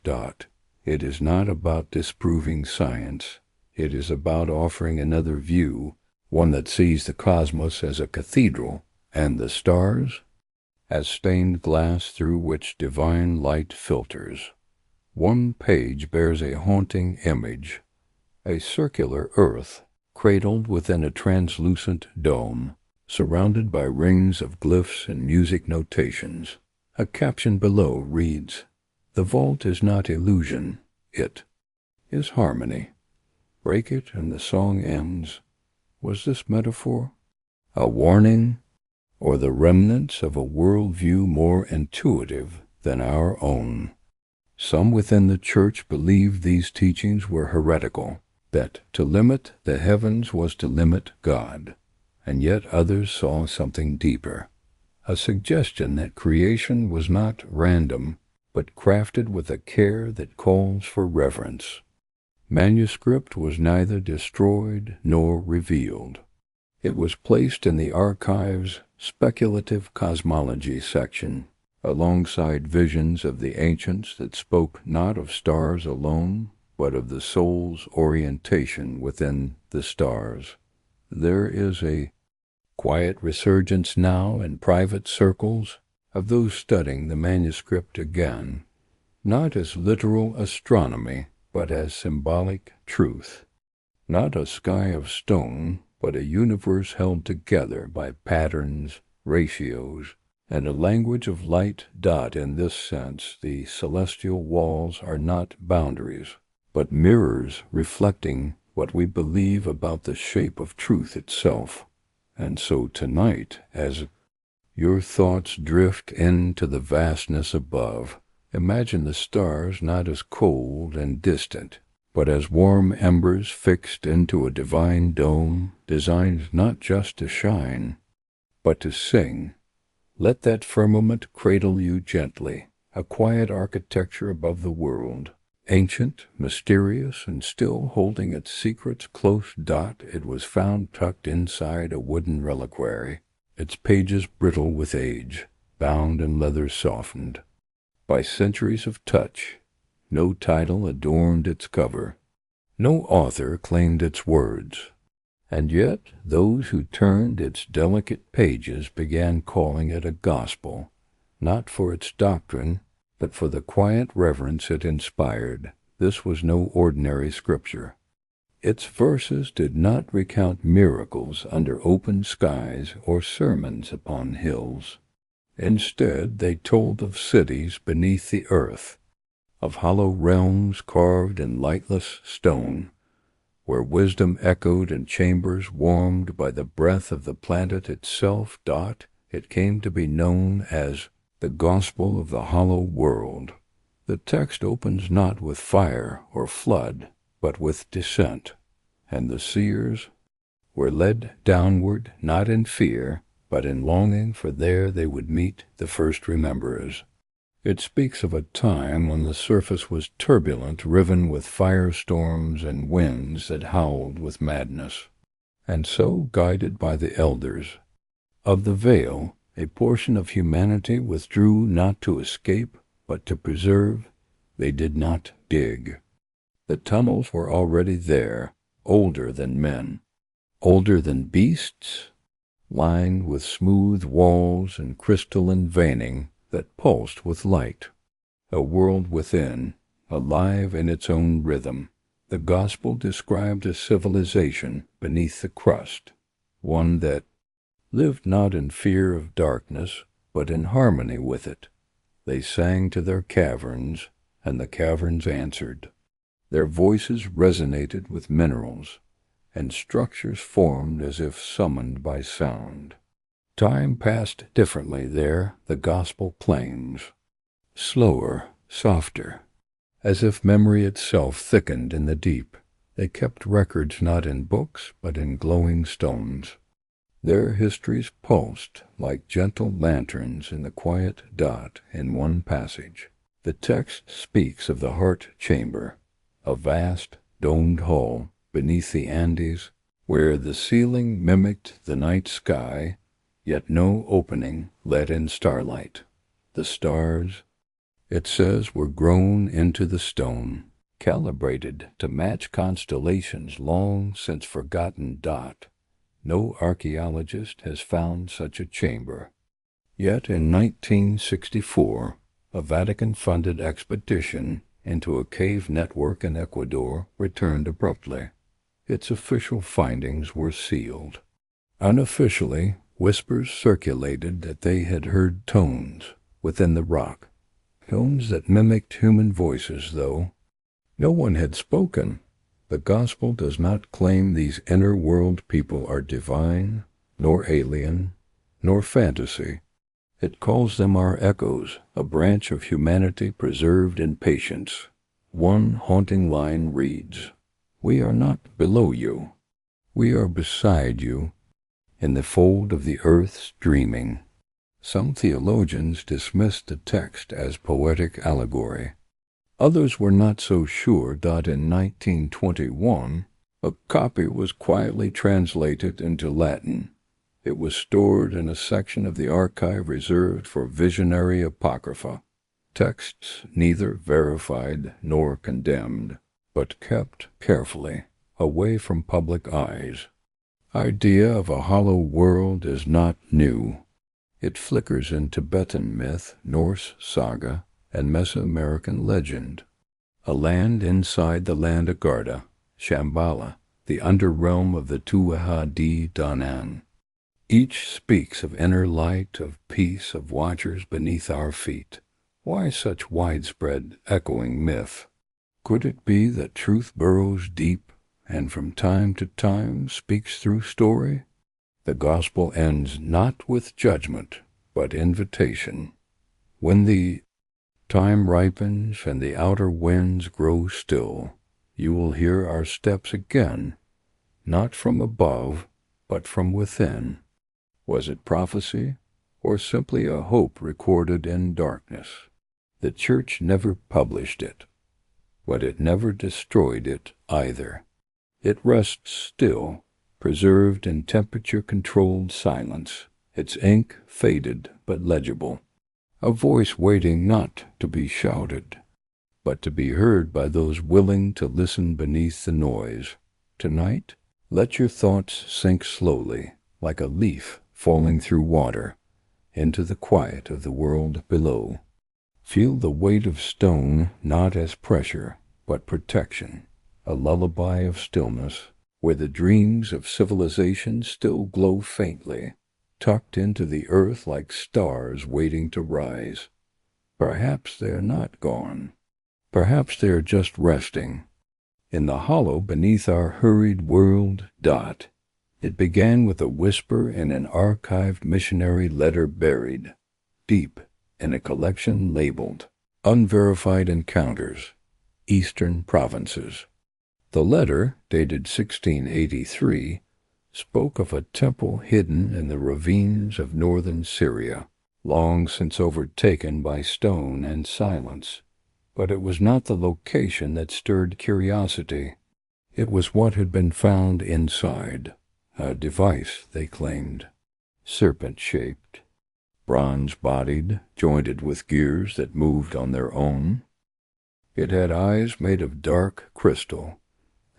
It is not about disproving science. It is about offering another view, one that sees the cosmos as a cathedral, and the stars as stained glass through which divine light filters. One page bears a haunting image, a circular earth cradled within a translucent dome, surrounded by rings of glyphs and music notations. A caption below reads, "The vault is not illusion, it is harmony. Break it and the song ends." Was this metaphor a warning, or the remnants of a worldview more intuitive than our own? Some within the Church believed these teachings were heretical, that to limit the heavens was to limit God, and yet others saw something deeper, a suggestion that creation was not random, but crafted with a care that calls for reverence. Manuscript was neither destroyed nor revealed. It was placed in the Archives' speculative cosmology section, alongside visions of the ancients that spoke not of stars alone, but of the soul's orientation within the stars. There is a quiet resurgence now in private circles of those studying the manuscript again, not as literal astronomy, but as symbolic truth. Not a sky of stone, but a universe held together by patterns, ratios, and a language of light. In this sense, the celestial walls are not boundaries, but mirrors reflecting what we believe about the shape of truth itself. And so tonight, as your thoughts drift into the vastness above, imagine the stars not as cold and distant, but as warm embers fixed into a divine dome designed not just to shine, but to sing. Let that firmament cradle you gently, a quiet architecture above the world, ancient, mysterious, and still holding its secrets close. It was found tucked inside a wooden reliquary, its pages brittle with age, bound in leather softened by centuries of touch. No title adorned its cover. No author claimed its words. And yet those who turned its delicate pages began calling it a gospel, not for its doctrine, but for the quiet reverence it inspired. This was no ordinary scripture. Its verses did not recount miracles under open skies or sermons upon hills. Instead, they told of cities beneath the earth, of hollow realms carved in lightless stone, where wisdom echoed in chambers warmed by the breath of the planet itself. It came to be known as the Gospel of the Hollow World. The text opens not with fire or flood, but with descent, and the seers were led downward not in fear, but in longing, for there they would meet the first rememberers. It speaks of a time when the surface was turbulent, riven with firestorms and winds that howled with madness. And so, guided by the elders of the veil, a portion of humanity withdrew not to escape, but to preserve. They did not dig. The tunnels were already there, older than men, older than beasts, lined with smooth walls and crystalline veining that pulsed with light. A world within, alive in its own rhythm. The gospel described a civilization beneath the crust, one that lived not in fear of darkness, but in harmony with it. They sang to their caverns, and the caverns answered. Their voices resonated with minerals, and structures formed as if summoned by sound. Time passed differently there, the gospel claims. Slower, softer, as if memory itself thickened in the deep. They kept records not in books, but in glowing stones. Their histories pulsed like gentle lanterns in the quiet. In one passage, the text speaks of the heart chamber, a vast, domed hall beneath the Andes, where the ceiling mimicked the night sky, yet no opening let in starlight. The stars, it says, were grown into the stone, calibrated to match constellations long since forgotten. No archaeologist has found such a chamber. Yet in 1964, a Vatican-funded expedition into a cave network in Ecuador, returned abruptly. Its official findings were sealed. Unofficially, whispers circulated that they had heard tones within the rock, tones that mimicked human voices, though no one had spoken. The gospel does not claim these inner world people are divine, nor alien, nor fantasy. It calls them our echoes, a branch of humanity preserved in patience. One haunting line reads, "We are not below you. We are beside you, in the fold of the earth's dreaming." Some theologians dismissed the text as poetic allegory. Others were not so sure that in 1921 a copy was quietly translated into Latin. It was stored in a section of the archive reserved for visionary apocrypha, texts neither verified nor condemned, but kept carefully away from public eyes. Idea of a hollow world is not new. It flickers in Tibetan myth, Norse saga, and Mesoamerican legend. A land inside the land Agartha, Shambhala, the underrealm of the Tuatha De Danann. Each speaks of inner light, of peace, of watchers beneath our feet. Why such widespread, echoing myth? Could it be that truth burrows deep, and from time to time speaks through story? The gospel ends not with judgment, but invitation. When the time ripens and the outer winds grow still, you will hear our steps again, not from above, but from within. Was it prophecy, or simply a hope recorded in darkness? The Church never published it, but it never destroyed it either. It rests still, preserved in temperature-controlled silence, its ink faded but legible. A voice waiting not to be shouted, but to be heard by those willing to listen beneath the noise. Tonight, let your thoughts sink slowly, like a leaf falling through water, into the quiet of the world below. Feel the weight of stone not as pressure, but protection, a lullaby of stillness, where the dreams of civilization still glow faintly, tucked into the earth like stars waiting to rise. Perhaps they are not gone. Perhaps they are just resting. In the hollow beneath our hurried world, it began with a whisper in an archived missionary letter buried deep in a collection labeled Unverified Encounters, Eastern Provinces. The letter, dated 1683, spoke of a temple hidden in the ravines of northern Syria, long since overtaken by stone and silence. But it was not the location that stirred curiosity. It was what had been found inside, a device, they claimed, serpent-shaped, bronze-bodied, jointed with gears that moved on their own. It had eyes made of dark crystal,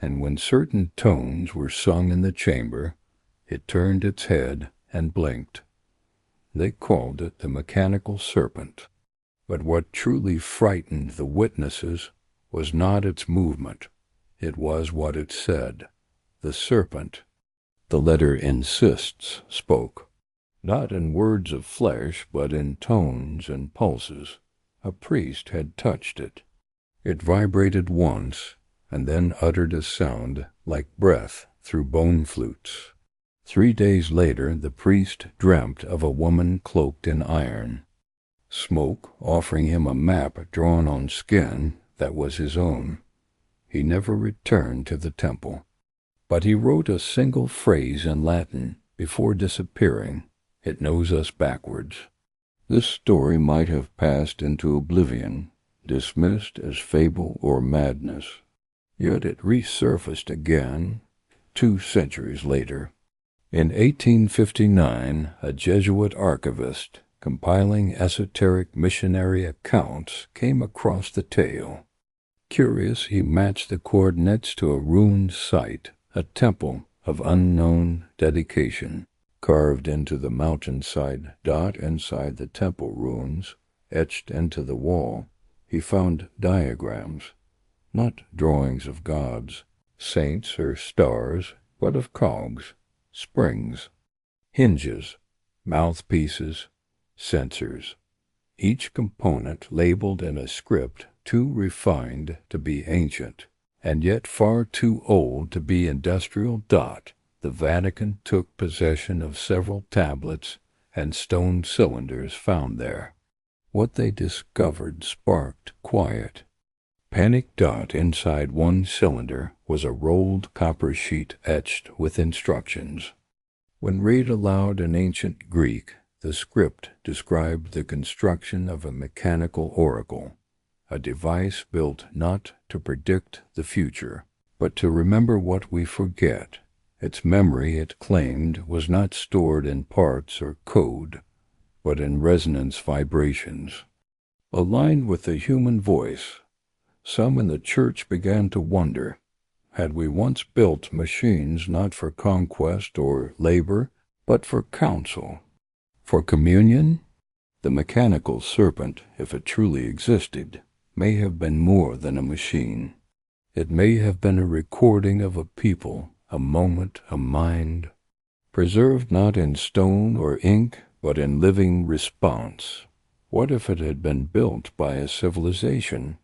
and when certain tones were sung in the chamber, it turned its head and blinked. They called it the mechanical serpent. But what truly frightened the witnesses was not its movement. It was what it said. The serpent, the letter insists, spoke, not in words of flesh, but in tones and pulses. A priest had touched it. It vibrated once, and then uttered a sound like breath through bone flutes. 3 days later, the priest dreamt of a woman cloaked in iron, smoke offering him a map drawn on skin that was his own. He never returned to the temple, but he wrote a single phrase in Latin before disappearing. It knows us backwards. This story might have passed into oblivion, dismissed as fable or madness. Yet it resurfaced again 2 centuries later. In 1859, a Jesuit archivist, compiling esoteric missionary accounts, came across the tale. Curious, he matched the coordinates to a ruined site, a temple of unknown dedication, carved into the mountainside. Inside the temple ruins, etched into the wall, he found diagrams, not drawings of gods, saints, or stars, but of cogs, springs, hinges, mouthpieces, sensors, each component labeled in a script too refined to be ancient, and yet far too old to be industrial. The Vatican took possession of several tablets and stone cylinders found there. What they discovered sparked quiet. Panic. Inside one cylinder was a rolled copper sheet etched with instructions. When read aloud in ancient Greek, the script described the construction of a mechanical oracle, a device built not to predict the future, but to remember what we forget. Its memory, it claimed, was not stored in parts or code, but in resonance vibrations. Aligned with the human voice, some in the church began to wonder, had we once built machines not for conquest or labor, but for counsel, for communion? The mechanical serpent, if it truly existed, may have been more than a machine. It may have been a recording of a people, a moment, a mind, preserved not in stone or ink, but in living response. What if it had been built by a civilization,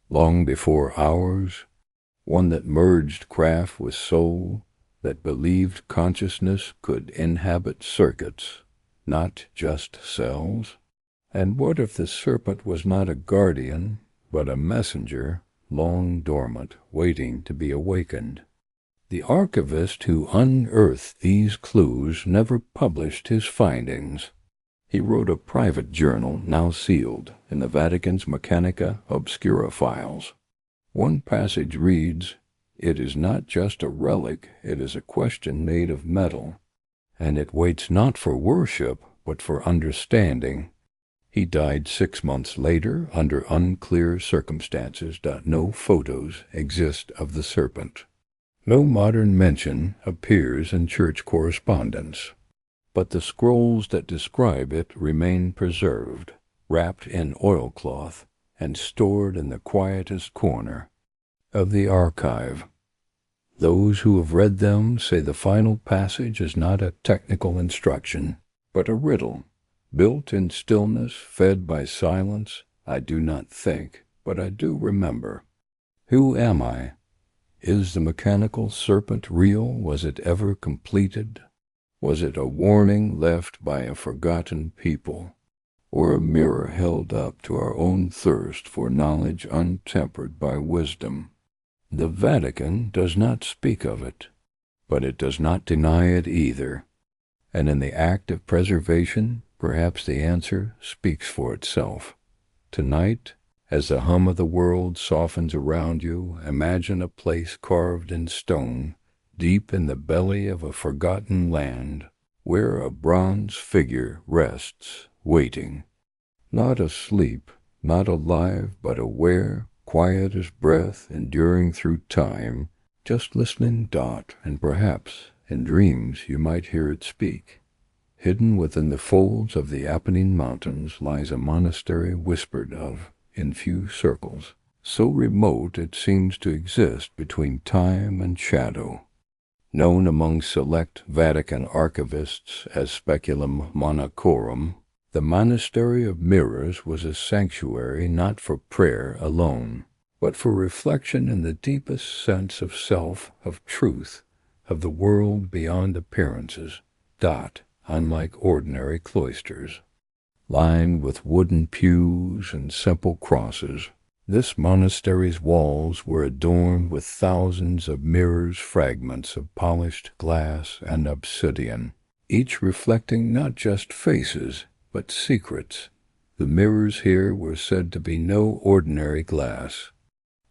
long before ours, one that merged craft with soul, that believed consciousness could inhabit circuits, not just cells? And what if the serpent was not a guardian, but a messenger, long dormant, waiting to be awakened? The archivist who unearthed these clues never published his findings. He wrote a private journal, now sealed, in the Vatican's Mechanica Obscura files. One passage reads, "It is not just a relic, it is a question made of metal, and it waits not for worship, but for understanding." He died 6 months later under unclear circumstances. No photos exist of the serpent. No modern mention appears in church correspondence, but the scrolls that describe it remain preserved, wrapped in oilcloth, and stored in the quietest corner of the archive. Those who have read them say the final passage is not a technical instruction, but a riddle, built in stillness, fed by silence. I do not think, but I do remember. Who am I? Is the mechanical serpent real? Was it ever completed? Was it a warning left by a forgotten people, or a mirror held up to our own thirst for knowledge untempered by wisdom? The Vatican does not speak of it, but it does not deny it either. And in the act of preservation, perhaps the answer speaks for itself. Tonight, as the hum of the world softens around you, imagine a place carved in stone, deep in the belly of a forgotten land, where a bronze figure rests, waiting, not asleep, not alive, but aware, quiet as breath, enduring through time, just listening. And perhaps, in dreams, you might hear it speak. Hidden within the folds of the Apennine Mountains lies a monastery whispered of in few circles, so remote it seems to exist between time and shadow. Known among select Vatican archivists as Speculum Monachorum, the Monastery of Mirrors was a sanctuary not for prayer alone, but for reflection in the deepest sense of self, of truth, of the world beyond appearances. Unlike ordinary cloisters, lined with wooden pews and simple crosses, this monastery's walls were adorned with thousands of mirrors, fragments of polished glass and obsidian, each reflecting not just faces, but secrets. The mirrors here were said to be no ordinary glass.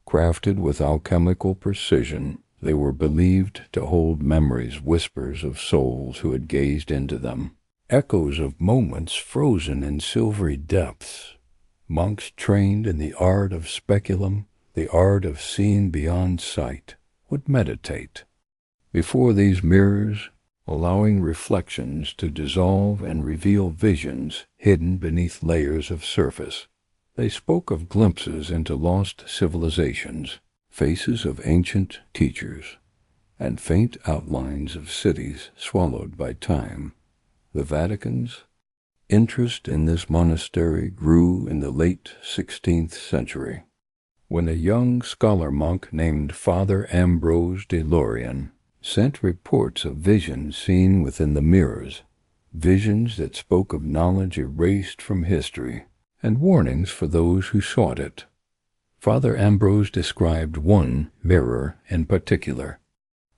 Crafted with alchemical precision, they were believed to hold memories, whispers of souls who had gazed into them, echoes of moments frozen in silvery depths. Monks trained in the art of speculum, the art of seeing beyond sight, would meditate before these mirrors, allowing reflections to dissolve and reveal visions hidden beneath layers of surface. They spoke of glimpses into lost civilizations, faces of ancient teachers, and faint outlines of cities swallowed by time. The Vatican's interest in this monastery grew in the late 16th century, when a young scholar-monk named Father Ambrose de Lorient sent reports of visions seen within the mirrors, visions that spoke of knowledge erased from history, and warnings for those who sought it. Father Ambrose described one mirror in particular,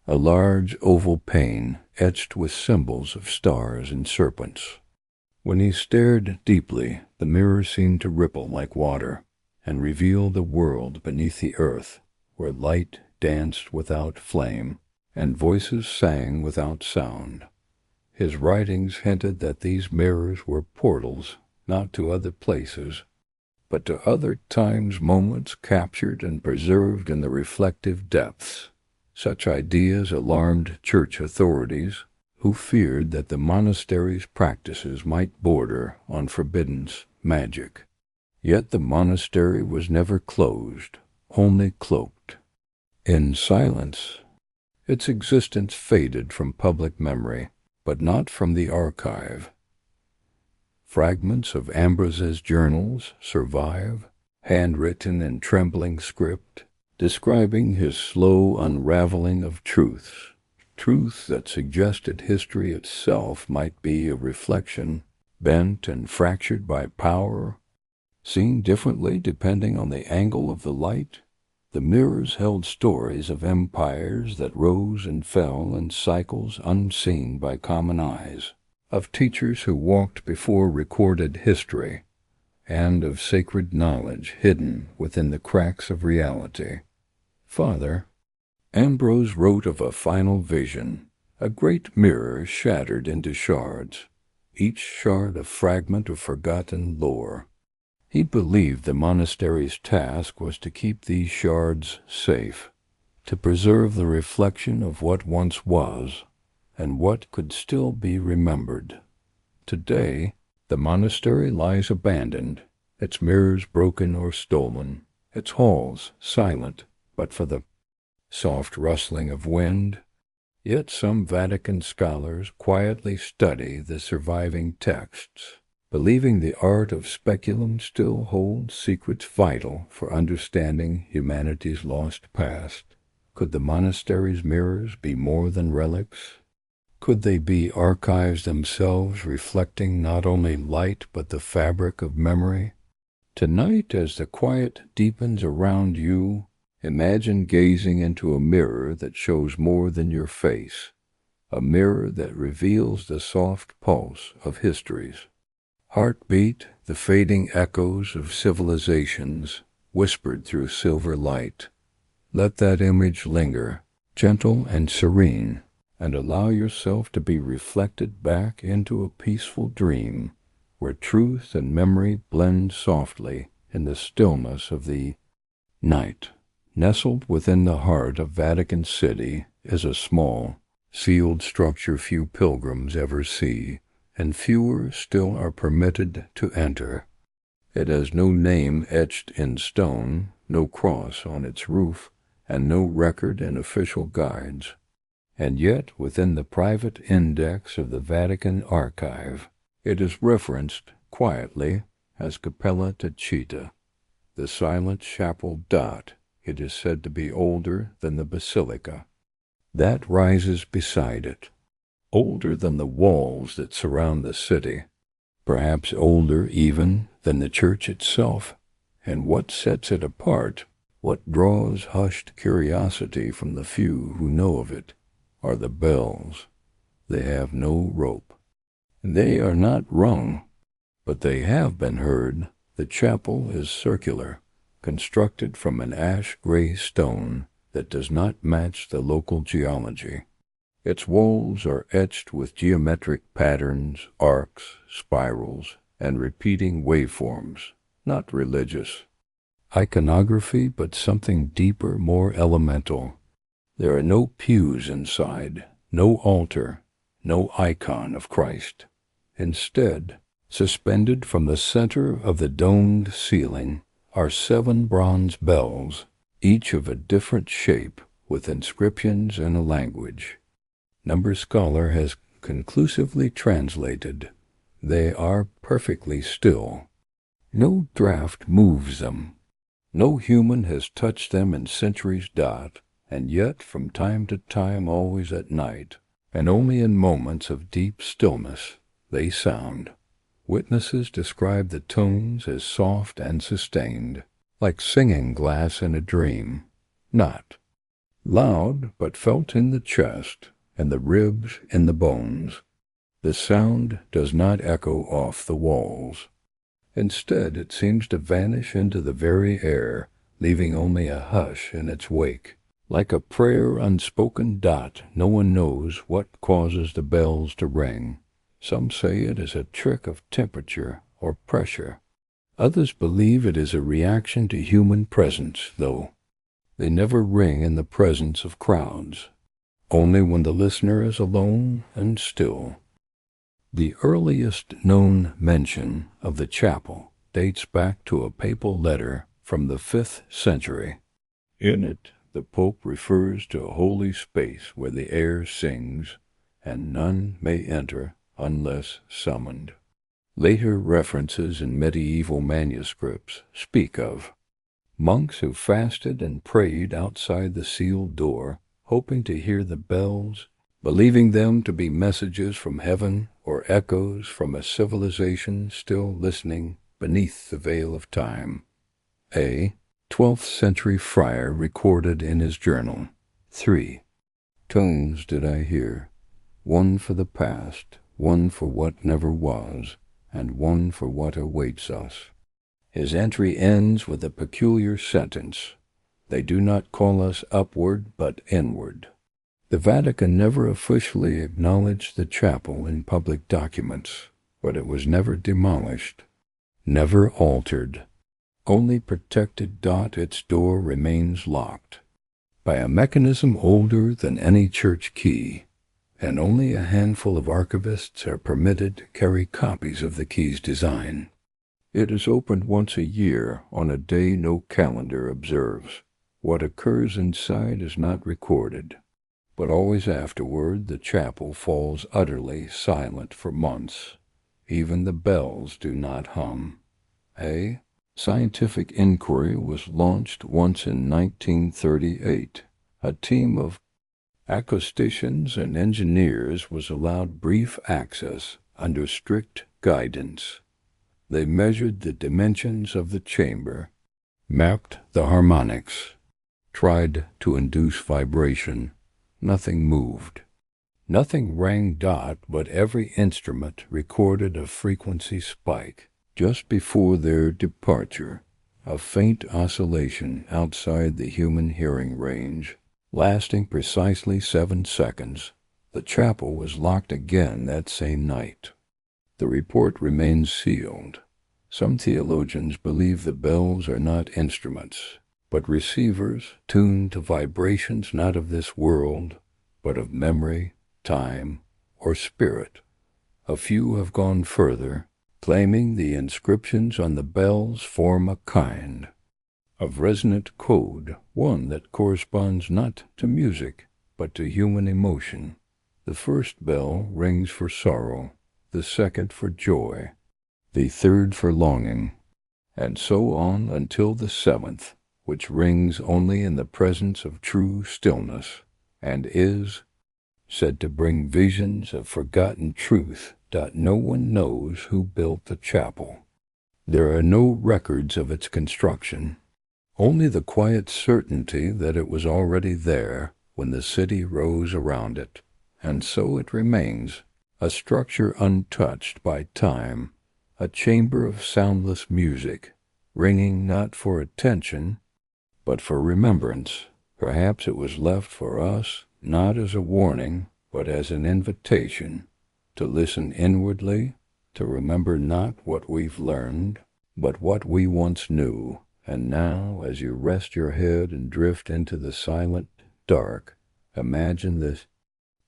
a large oval pane etched with symbols of stars and serpents. When he stared deeply, the mirror seemed to ripple like water and reveal the world beneath the earth, where light danced without flame and voices sang without sound. His writings hinted that these mirrors were portals not to other places, but to other times, moments captured and preserved in the reflective depths. Such ideas alarmed church authorities, who feared that the monastery's practices might border on forbidden magic. Yet the monastery was never closed, only cloaked in silence. Its existence faded from public memory, but not from the archive. Fragments of Ambrose's journals survive, handwritten in trembling script, describing his slow unraveling of truths, truth that suggested history itself might be a reflection, bent and fractured by power, seen differently depending on the angle of the light. The mirrors held stories of empires that rose and fell in cycles unseen by common eyes, of teachers who walked before recorded history, and of sacred knowledge hidden within the cracks of reality. Father Ambrose wrote of a final vision, a great mirror shattered into shards, each shard a fragment of forgotten lore. He believed the monastery's task was to keep these shards safe, to preserve the reflection of what once was, and what could still be remembered. Today, the monastery lies abandoned, its mirrors broken or stolen, its halls silent but for the soft rustling of wind. Yet some Vatican scholars quietly study the surviving texts, believing the art of speculum still holds secrets vital for understanding humanity's lost past. Could the monastery's mirrors be more than relics? Could they be archives themselves, reflecting not only light but the fabric of memory? Tonight, as the quiet deepens around you, imagine gazing into a mirror that shows more than your face, a mirror that reveals the soft pulse of histories. Heartbeat, the fading echoes of civilizations, whispered through silver light. Let that image linger, gentle and serene, and allow yourself to be reflected back into a peaceful dream, where truth and memory blend softly in the stillness of the night. Nestled within the heart of Vatican City is a small, sealed structure few pilgrims ever see, and fewer still are permitted to enter. It has no name etched in stone, no cross on its roof, and no record in official guides. And yet, within the private index of the Vatican Archive, it is referenced quietly as Cappella Tacita, the silent chapel dot. It is said to be older than the basilica that rises beside it, older than the walls that surround the city, perhaps older even than the church itself. And what sets it apart, what draws hushed curiosity from the few who know of it, are the bells. They have no rope. They are not rung, but they have been heard. The chapel is circular, constructed from an ash-gray stone that does not match the local geology. Its walls are etched with geometric patterns, arcs, spirals, and repeating waveforms, not religious iconography, but something deeper, more elemental. There are no pews inside, no altar, no icon of Christ. Instead, Suspended from the center of the domed ceiling are 7 bronze bells, each of a different shape, with inscriptions in a language no scholar has conclusively translated. They are perfectly still. No draught moves them. No human has touched them in centuries. And yet from time to time, always at night, and only in moments of deep stillness, they sound. Witnesses describe the tones as soft and sustained, like singing glass in a dream, not loud, but felt in the chest, and the ribs, in the bones. The sound does not echo off the walls. Instead, it seems to vanish into the very air, leaving only a hush in its wake. Like a prayer unspoken. No one knows what causes the bells to ring. Some say it is a trick of temperature or pressure. Others believe it is a reaction to human presence, though. They never ring in the presence of crowds, only when the listener is alone and still. The earliest known mention of the chapel dates back to a papal letter from the 5th century. In it, the Pope refers to a holy space where the air sings, and none may enter unless summoned. Later references in medieval manuscripts speak of monks who fasted and prayed outside the sealed door, hoping to hear the bells, believing them to be messages from heaven or echoes from a civilization still listening beneath the veil of time. A 12th century friar recorded in his journal, 3 tones did I hear, one for the past, one for what never was, and one for what awaits us. His entry ends with a peculiar sentence, they do not call us upward but inward. The Vatican never officially acknowledged the chapel in public documents, but it was never demolished, never altered, only protected. Its door remains locked by a mechanism older than any church key, and only a handful of archivists are permitted to carry copies of the key's design. It is opened once a year on a day no calendar observes. What occurs inside is not recorded, but always afterward the chapel falls utterly silent for months. Even the bells do not hum. A scientific inquiry was launched once in 1938. A team of acousticians and engineers was allowed brief access under strict guidance. They measured the dimensions of the chamber, mapped the harmonics, tried to induce vibration. Nothing moved. Nothing rang. But every instrument recorded a frequency spike. Just before their departure, a faint oscillation outside the human hearing range, lasting precisely 7 seconds. The chapel was locked again that same night. The report remains sealed. Some theologians believe the bells are not instruments, but receivers tuned to vibrations not of this world, but of memory, time, or spirit. A few have gone further, claiming the inscriptions on the bells form a kind of resonant code, one that corresponds not to music, but to human emotion. The first bell rings for sorrow, the second for joy, the third for longing, and so on until the 7th, which rings only in the presence of true stillness, and is said to bring visions of forgotten truth. No one knows who built the chapel. There are no records of its construction, only the quiet certainty that it was already there when the city rose around it, and so it remains, a structure untouched by time, a chamber of soundless music, ringing not for attention, but for remembrance. Perhaps it was left for us, not as a warning, but as an invitation, to listen inwardly, to remember not what we've learned, but what we once knew. And now, as you rest your head and drift into the silent dark, imagine the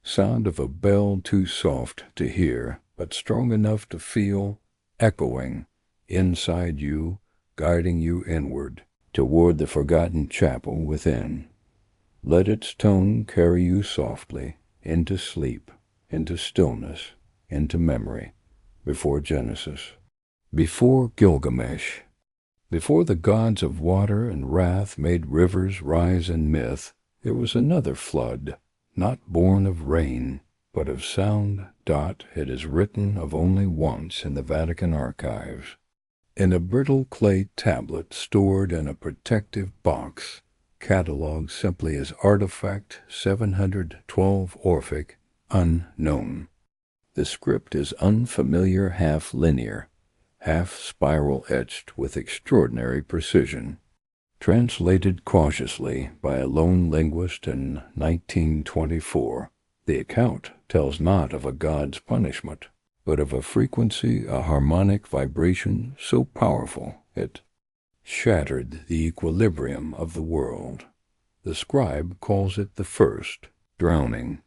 sound of a bell too soft to hear, but strong enough to feel, echoing inside you, guiding you inward, toward the forgotten chapel within. Let its tone carry you softly into sleep, into stillness, into memory, before Genesis, before Gilgamesh, before the gods of water and wrath made rivers rise in myth. There was another flood, not born of rain, but of sound. It is written of only once in the Vatican Archives. In a brittle clay tablet stored in a protective box, catalogued simply as Artifact 712 Orphic, unknown. The script is unfamiliar, half-linear, half-spiral etched with extraordinary precision. Translated cautiously by a lone linguist in 1924, the account tells not of a god's punishment, but of a frequency, a harmonic vibration so powerful it shattered the equilibrium of the world. The scribe calls it the first drowning.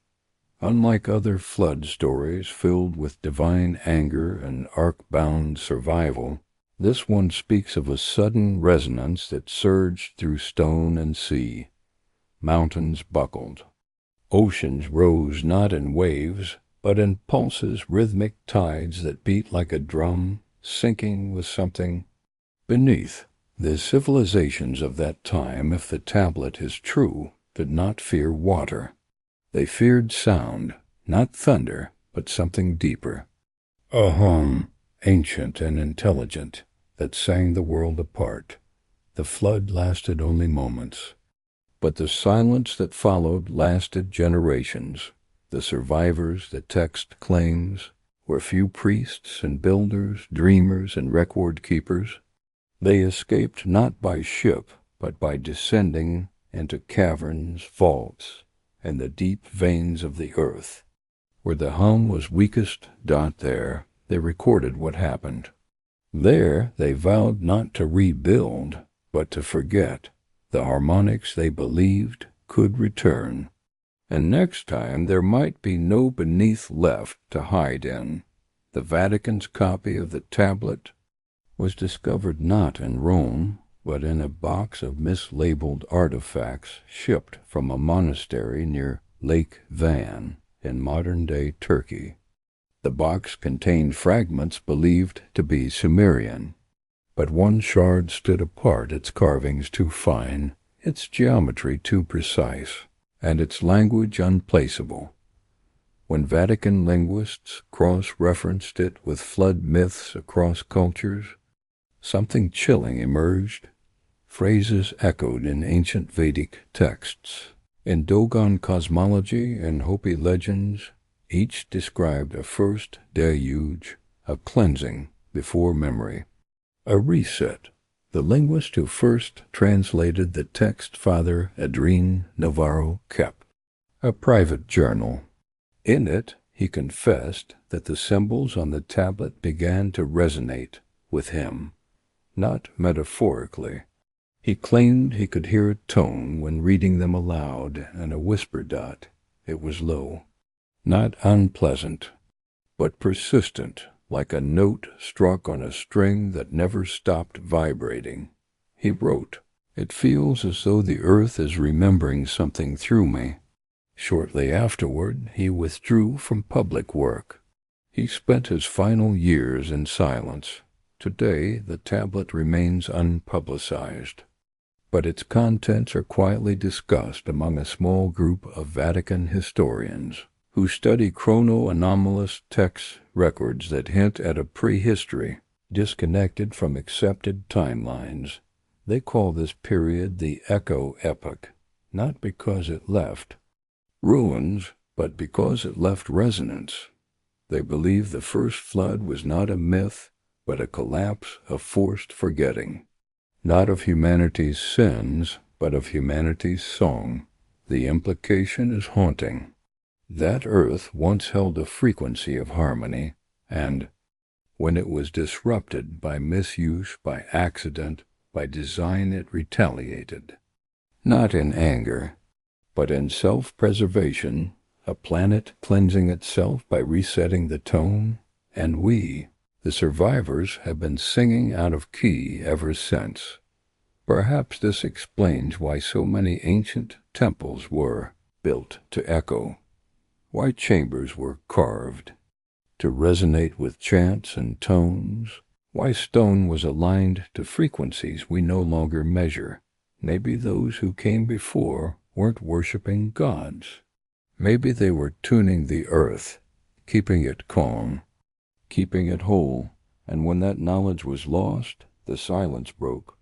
Unlike other flood stories filled with divine anger and ark-bound survival, this one speaks of a sudden resonance that surged through stone and sea. Mountains buckled. Oceans rose not in waves, but in pulses, rhythmic tides that beat like a drum, sinking with something beneath. The civilizations of that time, if the tablet is true, did not fear water. They feared sound, not thunder, but something deeper. A hum, ancient and intelligent, that sang the world apart. The flood lasted only moments, but the silence that followed lasted generations. The survivors, the text claims, were few priests and builders, dreamers and record keepers. They escaped not by ship, but by descending into caverns, vaults, and the deep veins of the earth. Where the hum was weakest, there they recorded what happened. There they vowed not to rebuild, but to forget. The harmonics they believed could return. And next time there might be no beneath left to hide in. The Vatican's copy of the tablet was discovered not in Rome, but in a box of mislabeled artifacts shipped from a monastery near Lake Van in modern-day Turkey. The box contained fragments believed to be Sumerian, but one shard stood apart, its carvings too fine, its geometry too precise, and its language unplaceable. When Vatican linguists cross-referenced it with flood myths across cultures, something chilling emerged. Phrases echoed in ancient Vedic texts. In Dogon cosmology and Hopi legends, each described a first deluge, a cleansing before memory, a reset. The linguist who first translated the text, Father Adrien Navarro, kept a private journal. In it, he confessed that the symbols on the tablet began to resonate with him, not metaphorically. He claimed he could hear a tone when reading them aloud, and a whisper. It was low, not unpleasant, but persistent, like a note struck on a string that never stopped vibrating. He wrote, "It feels as though the earth is remembering something through me." Shortly afterward, he withdrew from public work. He spent his final years in silence. Today, the tablet remains unpublicized, but its contents are quietly discussed among a small group of Vatican historians who study chrono-anomalous text records that hint at a prehistory disconnected from accepted timelines. They call this period the Echo Epoch, not because it left ruins, but because it left resonance. They believe the first flood was not a myth, but a collapse of forced forgetting. Not of humanity's sins, but of humanity's song. The implication is haunting. That earth once held a frequency of harmony, and when it was disrupted by misuse, by accident, by design, it retaliated. Not in anger, but in self-preservation, a planet cleansing itself by resetting the tone, and we, The survivors have been singing out of key ever since. Perhaps this explains why so many ancient temples were built to echo, why chambers were carved to resonate with chants and tones, why stone was aligned to frequencies we no longer measure. Maybe those who came before weren't worshiping gods. Maybe they were tuning the earth, keeping it calm, keeping it whole, and when that knowledge was lost, the silence broke.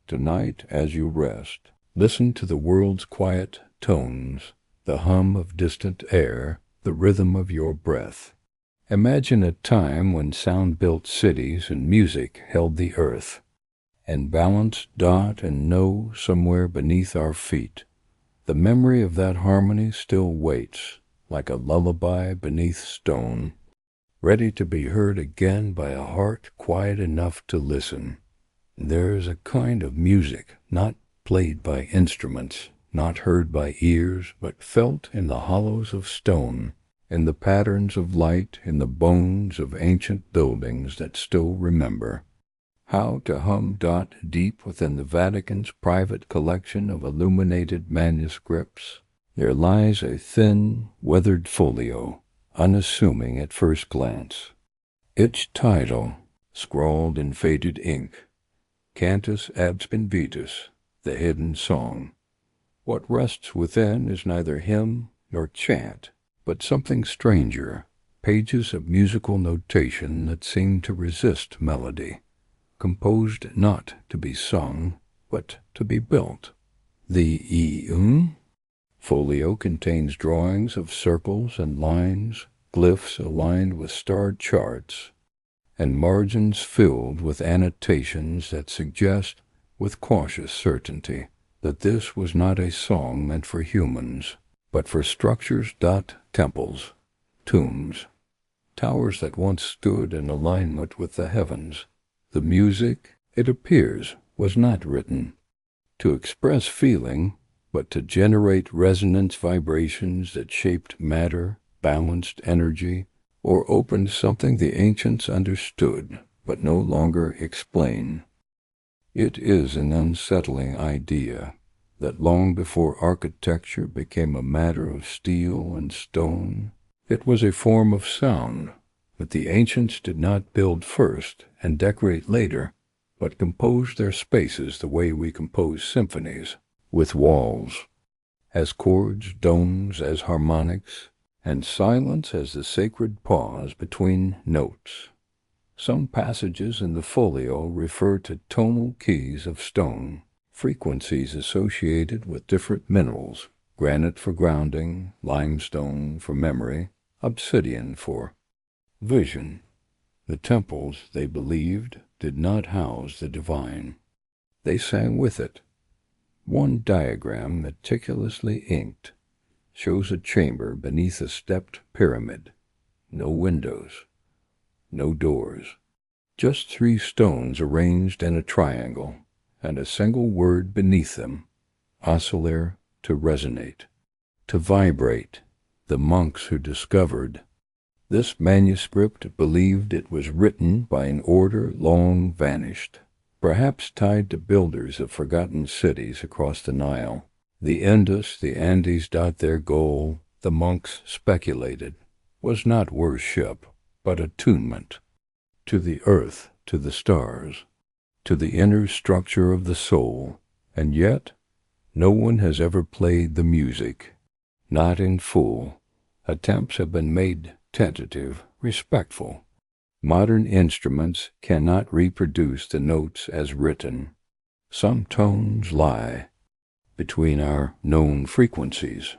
Tonight, as you rest, listen to the world's quiet tones, the hum of distant air, the rhythm of your breath. Imagine a time when sound built cities and music held the earth, and balance dot and no somewhere beneath our feet. The memory of that harmony still waits, like a lullaby beneath stone, ready to be heard again by a heart quiet enough to listen. There is a kind of music not played by instruments, not heard by ears, but felt in the hollows of stone, in the patterns of light, in the bones of ancient buildings that still remember. How to hum dot deep within the Vatican's private collection of illuminated manuscripts. There lies a thin, weathered folio, unassuming at first glance. Its title, scrawled in faded ink, Cantus ab Spinvitus, the hidden song. What rests within is neither hymn nor chant, but something stranger, pages of musical notation that seem to resist melody, composed not to be sung, but to be built. The folio contains drawings of circles and lines, glyphs aligned with starred charts, and margins filled with annotations that suggest, with cautious certainty, that this was not a song meant for humans, but for structures, temples, tombs, towers that once stood in alignment with the heavens. The music, it appears, was not written to express feeling, but to generate resonance vibrations that shaped matter, balanced energy, or opened something the ancients understood, but no longer explain. It is an unsettling idea that long before architecture became a matter of steel and stone, it was a form of sound, but the ancients did not build first and decorate later, but composed their spaces the way we compose symphonies, with walls, as chords, tones as harmonics, and silence as the sacred pause between notes. Some passages in the folio refer to tonal keys of stone, frequencies associated with different minerals, granite for grounding, limestone for memory, obsidian for vision. The temples, they believed, did not house the divine. They sang with it. One diagram, meticulously inked, shows a chamber beneath a stepped pyramid. No windows, no doors, just 3 stones arranged in a triangle, and a single word beneath them, oscillare, to resonate, to vibrate. The monks who discovered this manuscript believed it was written by an order long vanished, perhaps tied to builders of forgotten cities across the Nile. The Indus, the Andes. Their goal, the monks speculated, was not worship, but attunement to the earth, to the stars, to the inner structure of the soul, and yet no one has ever played the music, not in full. Attempts have been made tentative, respectful. Modern instruments cannot reproduce the notes as written. Some tones lie between our known frequencies.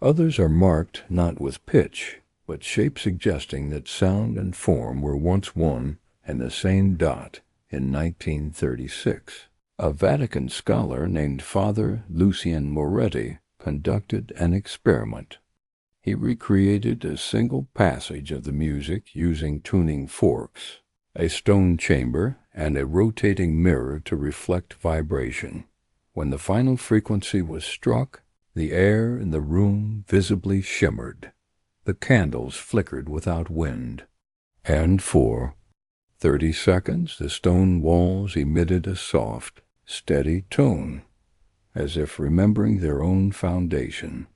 Others are marked not with pitch, but shape, suggesting that sound and form were once one and the same dot. In 1936, a Vatican scholar named Father Lucien Moretti conducted an experiment. He recreated a single passage of the music using tuning forks, a stone chamber, and a rotating mirror to reflect vibration. When the final frequency was struck, the air in the room visibly shimmered. The candles flickered without wind, and for 30 seconds, the stone walls emitted a soft, steady tone, as if remembering their own foundation.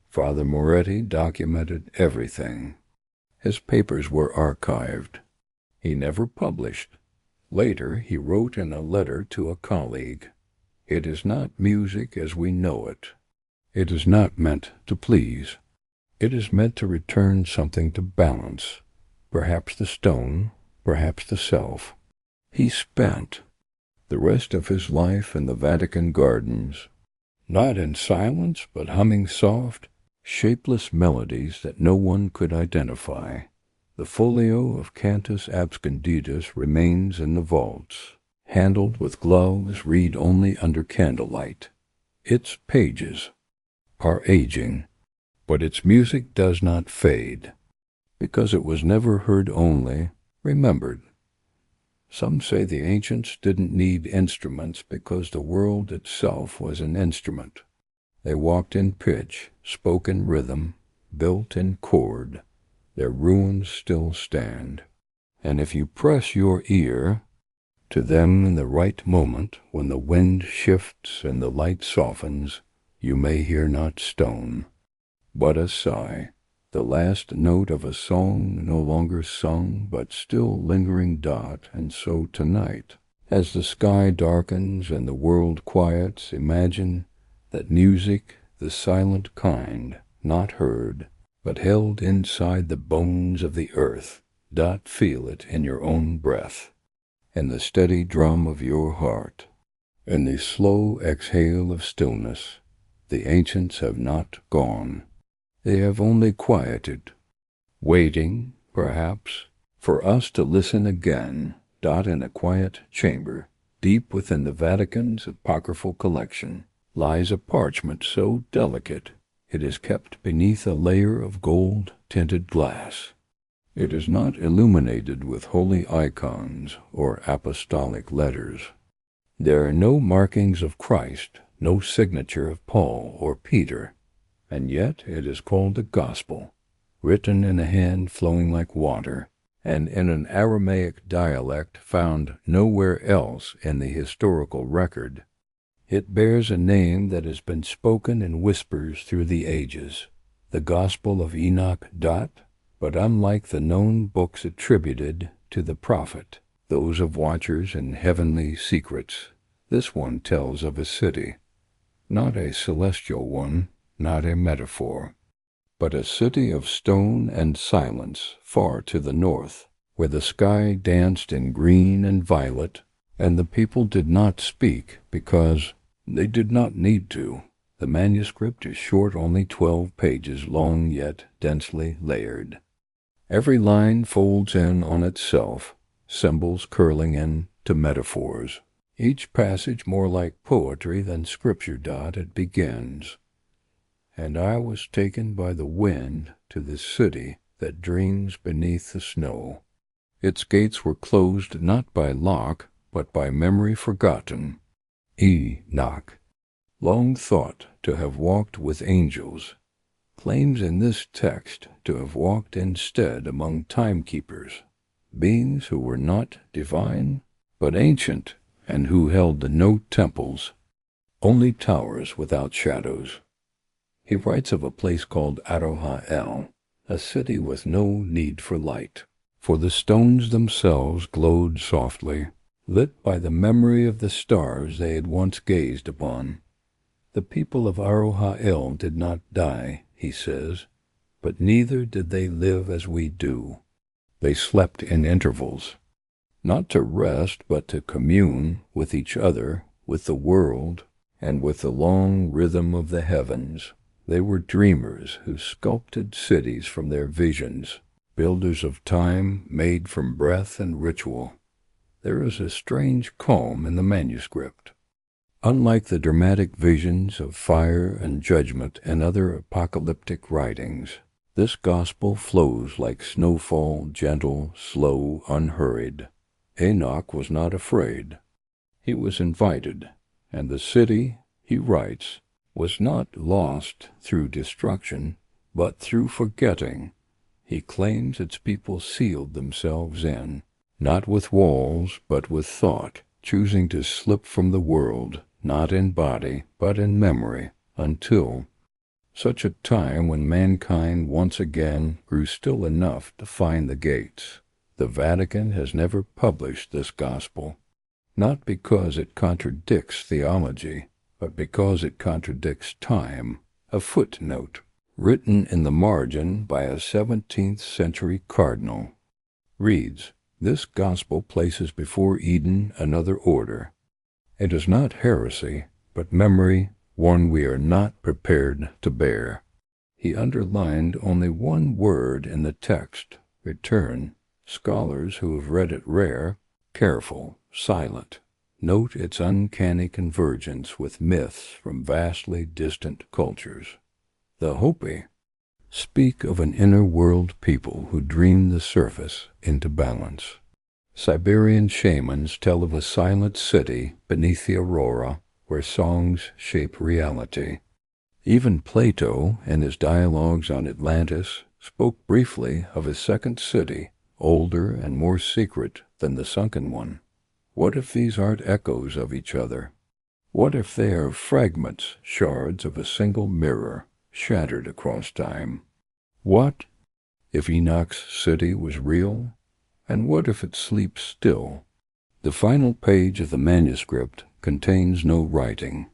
Father Moretti documented everything. His papers were archived. He never published. Later, he wrote in a letter to a colleague, "It is not music as we know it. It is not meant to please. It is meant to return something to balance, perhaps the stone, perhaps the self." He spent the rest of his life in the Vatican gardens, not in silence, but humming soft, shapeless melodies that no one could identify. The folio of Cantus Absconditus remains in the vaults, handled with gloves, read only under candlelight. Its pages are aging, but its music does not fade, because it was never heard only, remembered. Some say the ancients didn't need instruments because the world itself was an instrument. They walked in pitch, spoke in rhythm, built in chord. Their ruins still stand. And if you press your ear to them in the right moment, when the wind shifts and the light softens, you may hear not stone, but a sigh, the last note of a song no longer sung, but still lingering dot. And so tonight, as the sky darkens and the world quiets, imagine that music, the silent kind, not heard, but held inside the bones of the earth, feel it in your own breath, in the steady drum of your heart, in the slow exhale of stillness. The ancients have not gone. They have only quieted, waiting, perhaps, for us to listen again, in a quiet chamber. Deep within the Vatican's apocryphal collection lies a parchment so delicate it is kept beneath a layer of gold-tinted glass. It is not illuminated with holy icons or apostolic letters. There are no markings of Christ, no signature of Paul or Peter, and yet it is called the Gospel, written in a hand flowing like water, and in an Aramaic dialect found nowhere else in the historical record. It bears a name that has been spoken in whispers through the ages, the Gospel of Enoch. But unlike the known books attributed to the prophet, those of watchers and heavenly secrets, this one tells of a city, not a celestial one, not a metaphor, but a city of stone and silence far to the north, where the sky danced in green and violet, and the people did not speak because they did not need to. The manuscript is short, only 12 pages long, yet densely layered. Every line folds in on itself, symbols curling into metaphors. Each passage more like poetry than scripture. It begins, "And I was taken by the wind to this city that dreams beneath the snow. Its gates were closed not by lock, but by memory forgotten. Enoch, long thought to have walked with angels, claims in this text to have walked instead among timekeepers, beings who were not divine, but ancient, and who held no temples, only towers without shadows." He writes of a place called Arohael, a city with no need for light, for the stones themselves glowed softly, lit by the memory of the stars they had once gazed upon. The people of Arohael did not die, he says, but neither did they live as we do. They slept in intervals, not to rest, but to commune with each other, with the world, and with the long rhythm of the heavens. They were dreamers who sculpted cities from their visions, builders of time made from breath and ritual. There is a strange calm in the manuscript. Unlike the dramatic visions of fire and judgment in other apocalyptic writings, this gospel flows like snowfall, gentle, slow, unhurried. Enoch was not afraid. He was invited, and the city, he writes, was not lost through destruction, but through forgetting. He claims its people sealed themselves in, not with walls, but with thought, choosing to slip from the world, not in body, but in memory, until such a time when mankind once again grew still enough to find the gates. The Vatican has never published this gospel, not because it contradicts theology, but because it contradicts time. A footnote, written in the margin by a 17th century cardinal, reads, "This gospel places before Eden another order. It is not heresy, but memory, one we are not prepared to bear." He underlined only one word in the text, return. Scholars who have read it rare, careful, silent, note its uncanny convergence with myths from vastly distant cultures. The Hopi speak of an inner world people who dream the surface into balance. Siberian shamans tell of a silent city beneath the aurora where songs shape reality. Even Plato, in his dialogues on Atlantis, spoke briefly of a second city, older and more secret than the sunken one. What if these aren't echoes of each other? What if they are fragments, shards of a single mirror, shattered across time? What if Enoch's city was real? And what if it sleeps still? The final page of the manuscript contains no writing,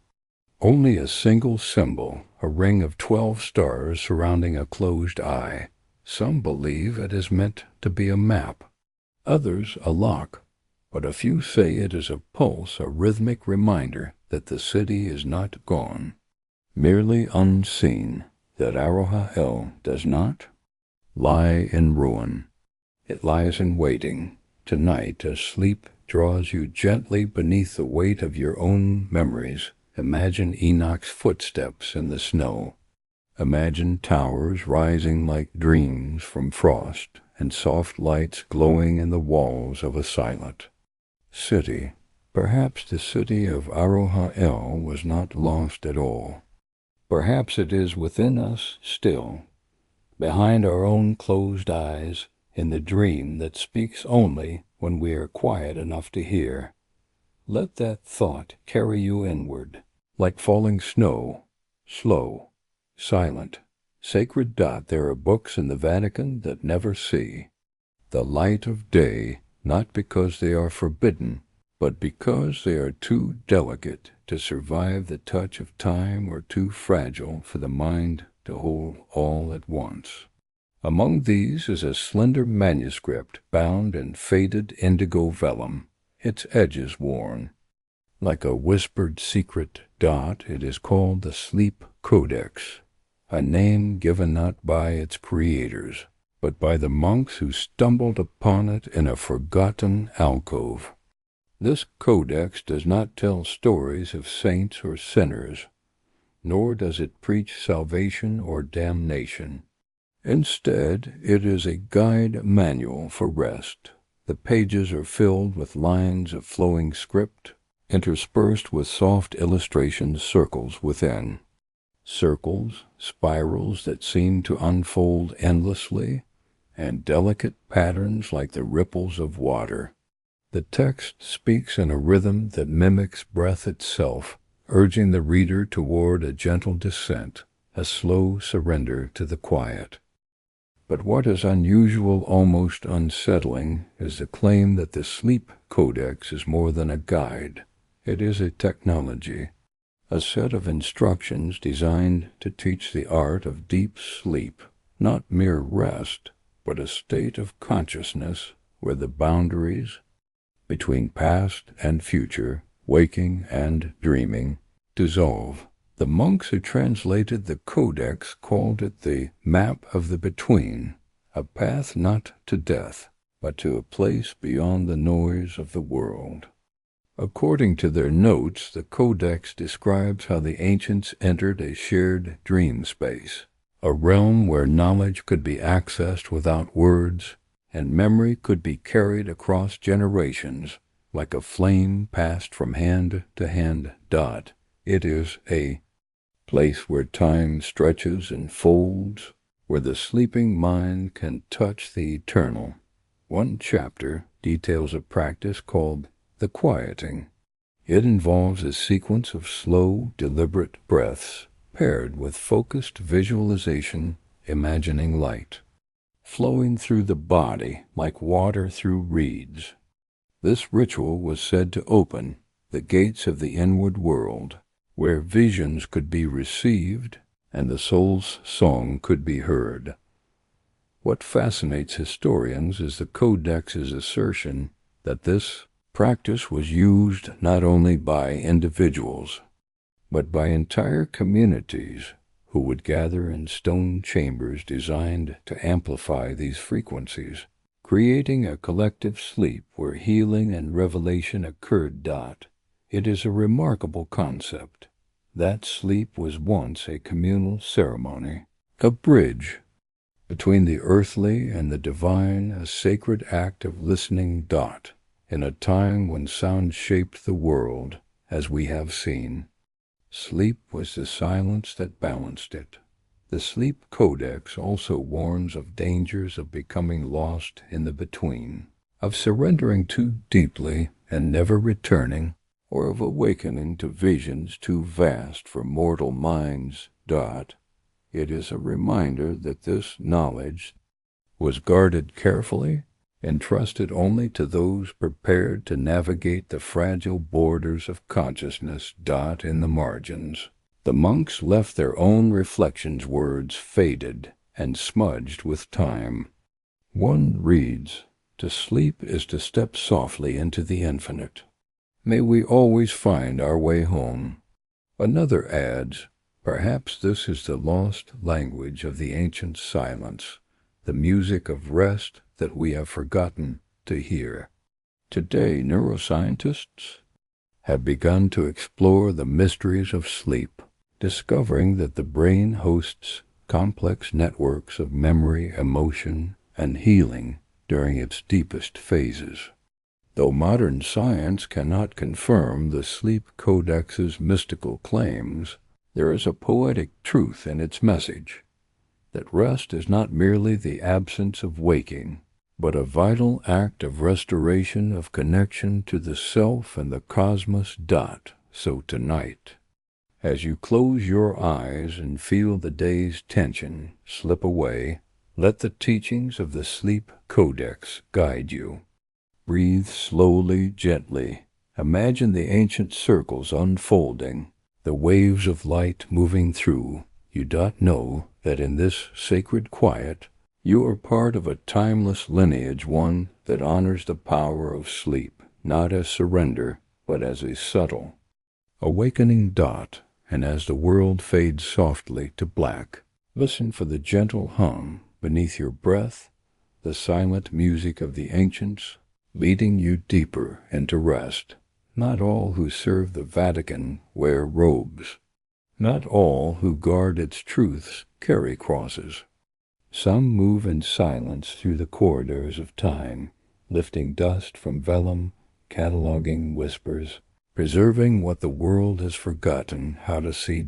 only a single symbol, a ring of 12 stars surrounding a closed eye. Some believe it is meant to be a map, others a lock, but a few say it is a pulse, a rhythmic reminder that the city is not gone, merely unseen, that Arohael does not lie in ruin. It lies in waiting. Tonight, as sleep draws you gently beneath the weight of your own memories, imagine Enoch's footsteps in the snow. Imagine towers rising like dreams from frost, and soft lights glowing in the walls of a silent city. Perhaps the city of Arohael was not lost at all. Perhaps it is within us still, behind our own closed eyes, in the dream that speaks only when we are quiet enough to hear. Let that thought carry you inward, like falling snow, slow, silent. Sacred dot, there are books in the Vatican that never see the light of day, not because they are forbidden, but because they are too delicate to survive the touch of time or too fragile for the mind to hold all at once. Among these is a slender manuscript bound in faded indigo vellum, its edges worn. Like a whispered secret dot, it is called the Sleep Codex, a name given not by its creators, but by the monks who stumbled upon it in a forgotten alcove. This codex does not tell stories of saints or sinners, nor does it preach salvation or damnation. Instead, it is a guide manual for rest. The pages are filled with lines of flowing script, interspersed with soft illustration circles within. Circles, spirals that seem to unfold endlessly, and delicate patterns like the ripples of water. The text speaks in a rhythm that mimics breath itself, urging the reader toward a gentle descent, a slow surrender to the quiet. But what is unusual, almost unsettling, is the claim that the Sleep Codex is more than a guide. It is a technology, a set of instructions designed to teach the art of deep sleep, not mere rest, but a state of consciousness where the boundaries between past and future, waking and dreaming, dissolve. The monks who translated the Codex called it the map of the between, a path not to death, but to a place beyond the noise of the world. According to their notes, the Codex describes how the ancients entered a shared dream space, a realm where knowledge could be accessed without words, and memory could be carried across generations like a flame passed from hand to hand dot. It is a place where time stretches and folds, where the sleeping mind can touch the eternal, One chapter details a practice called the quieting. It involves a sequence of slow, deliberate breaths paired with focused visualization, imagining light flowing through the body like water through reeds. This ritual was said to open the gates of the inward world, where visions could be received and the soul's song could be heard. What fascinates historians is the Codex's assertion that this practice was used not only by individuals, but by entire communities who would gather in stone chambers designed to amplify these frequencies, creating a collective sleep where healing and revelation occurred. It is a remarkable concept. That sleep was once a communal ceremony, a bridge between the earthly and the divine, a sacred act of listening. In a time when sound shaped the world, as we have seen, sleep was the silence that balanced it. The Sleep Codex also warns of dangers of becoming lost in the between, of surrendering too deeply and never returning, or of awakening to visions too vast for mortal minds. It is a reminder that this knowledge was guarded carefully, entrusted only to those prepared to navigate the fragile borders of consciousness. In the margins, the monks left their own reflections, words faded and smudged with time. One reads, "To sleep is to step softly into the infinite. May we always find our way home." Another adds, "Perhaps this is the lost language of the ancient silence, the music of rest that we have forgotten to hear." Today, neuroscientists have begun to explore the mysteries of sleep, discovering that the brain hosts complex networks of memory, emotion, and healing during its deepest phases. Though modern science cannot confirm the Sleep Codex's mystical claims, there is a poetic truth in its message, that rest is not merely the absence of waking, but a vital act of restoration, of connection to the self and the cosmos. So tonight, as you close your eyes and feel the day's tension slip away, let the teachings of the Sleep Codex guide you. Breathe slowly, gently. Imagine the ancient circles unfolding, the waves of light moving through. You know that in this sacred quiet, you are part of a timeless lineage, one that honors the power of sleep, not as surrender, but as a subtle awakening. And as the world fades softly to black, listen for the gentle hum beneath your breath, the silent music of the ancients, leading you deeper into rest. Not all who serve the Vatican wear robes. Not all who guard its truths carry crosses. Some move in silence through the corridors of time, lifting dust from vellum, cataloging whispers, preserving what the world has forgotten how to see.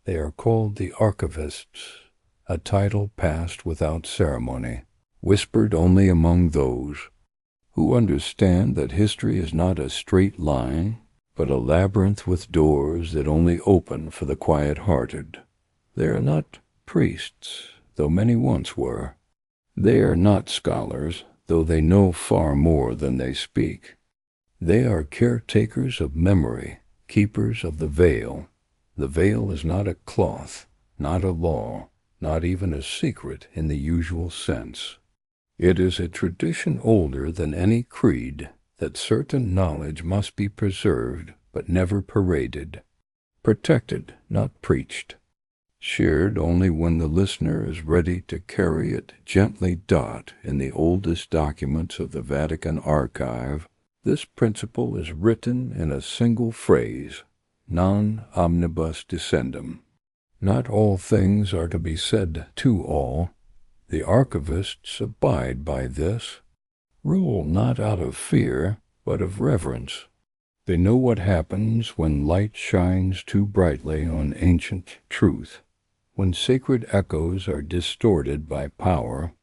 They are called the archivists, a title passed without ceremony, whispered only among those who understand that history is not a straight line, but a labyrinth with doors that only open for the quiet-hearted. They are not priests, though many once were. They are not scholars, though they know far more than they speak. They are caretakers of memory, keepers of the veil. The veil is not a cloth, not a law, not even a secret in the usual sense. It is a tradition older than any creed, that certain knowledge must be preserved but never paraded, protected, not preached, shared only when the listener is ready to carry it gently. In the oldest documents of the Vatican Archive, this principle is written in a single phrase, non omnibus decendum. Not all things are to be said to all. The archivists abide by this rule, not out of fear, but of reverence. They know what happens when light shines too brightly on ancient truth, when sacred echoes are distorted by power,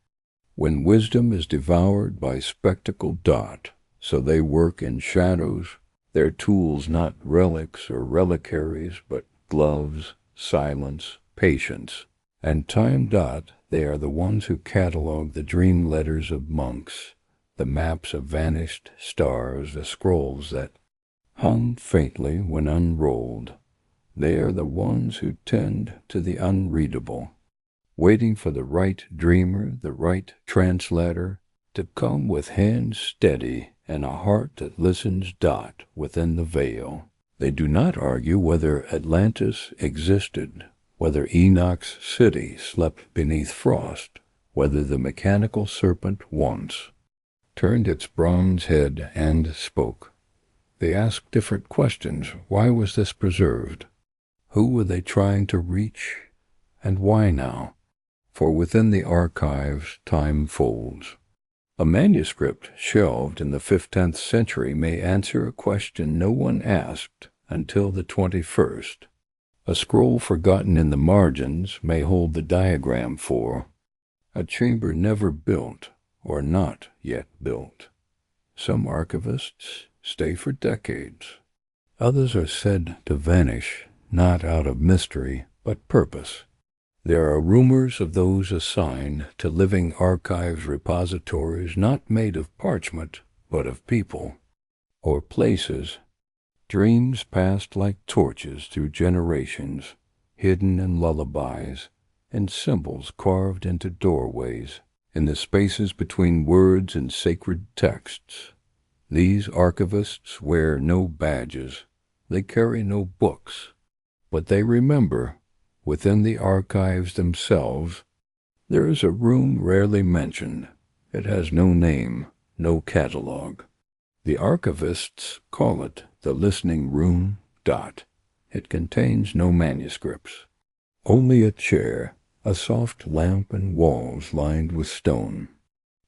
When wisdom is devoured by spectacled dot, so they work in shadows, their tools not relics or reliquaries, but gloves, silence, patience. And time dot, they are the ones who catalog the dream letters of monks, the maps of vanished stars, the scrolls that hung faintly when unrolled. They are the ones who tend to the unreadable, waiting for the right dreamer, the right translator, to come with hands steady and a heart that listens dot within the veil. They do not argue whether Atlantis existed, whether Enoch's city slept beneath frost, whether the mechanical serpent once turned its bronze head and spoke. They ask different questions. Why was this preserved? Who were they trying to reach? And why now? For within the archives time folds. A manuscript shelved in the 15th century may answer a question no one asked until the 21st. A scroll forgotten in the margins may hold the diagram for a chamber never built or not yet built. Some archivists stay for decades. Others are said to vanish, not out of mystery, but purpose. There are rumors of those assigned to living archives repositories not made of parchment, but of people, or places, dreams passed like torches through generations, hidden in lullabies, and symbols carved into doorways, in the spaces between words and sacred texts. These archivists wear no badges, they carry no books, but they remember. Within the archives themselves, there is a room rarely mentioned. It has no name, no catalog. The archivists call it the listening room dot. It contains no manuscripts, only a chair, a soft lamp, and walls lined with stone.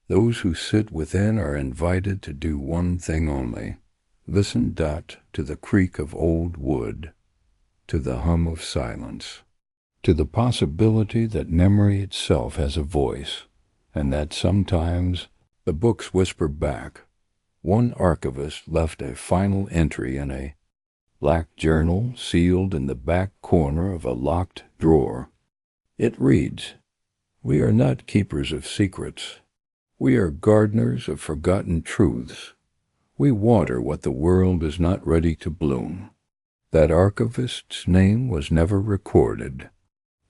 Those who sit within are invited to do one thing only: listen dot to the creak of old wood, to the hum of silence, to the possibility that memory itself has a voice, and that sometimes the books whisper back. One archivist left a final entry in a black journal sealed in the back corner of a locked drawer. It reads, "We are not keepers of secrets. We are gardeners of forgotten truths. We water what the world is not ready to bloom." That archivist's name was never recorded,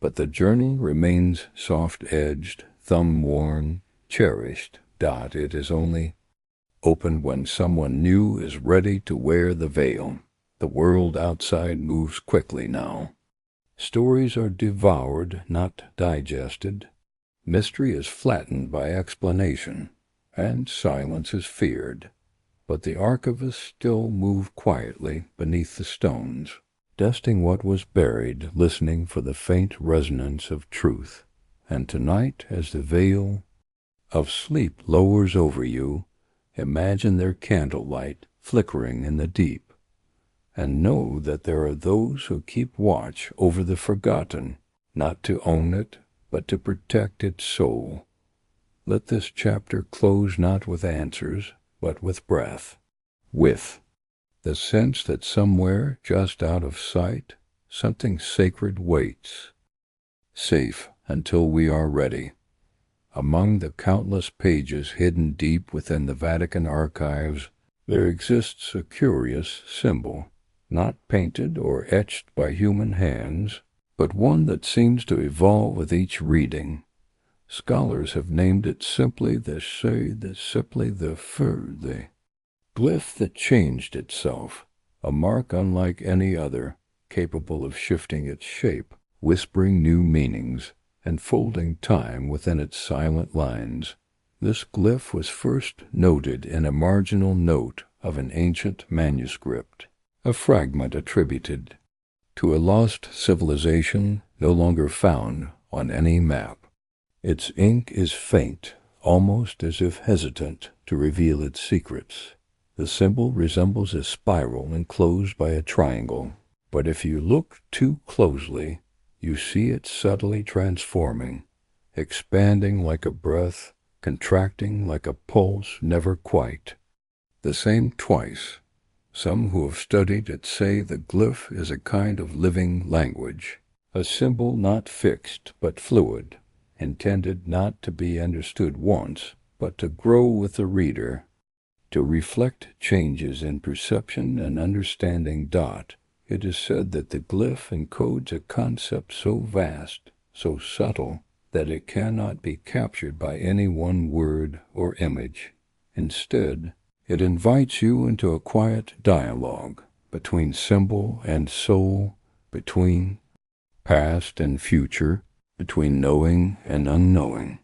but the journal remains soft-edged, thumb-worn, cherished. It is only opened when someone new is ready to wear the veil. The world outside moves quickly now. Stories are devoured, not digested. Mystery is flattened by explanation, and silence is feared. But the archivists still move quietly beneath the stones, dusting what was buried, listening for the faint resonance of truth. And tonight, as the veil of sleep lowers over you, imagine their candlelight flickering in the deep, and know that there are those who keep watch over the forgotten, not to own it, but to protect its soul. Let this chapter close not with answers, but with breath, with the sense that somewhere just out of sight, something sacred waits, safe until we are ready. Among the countless pages hidden deep within the Vatican Archives, there exists a curious symbol, not painted or etched by human hands, but one that seems to evolve with each reading. Scholars have named it simply the glyph that changed itself, a mark unlike any other, capable of shifting its shape, whispering new meanings, and folding time within its silent lines. This glyph was first noted in a marginal note of an ancient manuscript, a fragment attributed to a lost civilization no longer found on any map. Its ink is faint, almost as if hesitant to reveal its secrets. The symbol resembles a spiral enclosed by a triangle, but if you look too closely, you see it subtly transforming, expanding like a breath, contracting like a pulse never quite. The same twice. Some who have studied it say the glyph is a kind of living language, a symbol not fixed but fluid, intended not to be understood once, but to grow with the reader, to reflect changes in perception and understanding. It is said that the glyph encodes a concept so vast, so subtle, that it cannot be captured by any one word or image. Instead, it invites you into a quiet dialogue between symbol and soul, between past and future, between knowing and unknowing.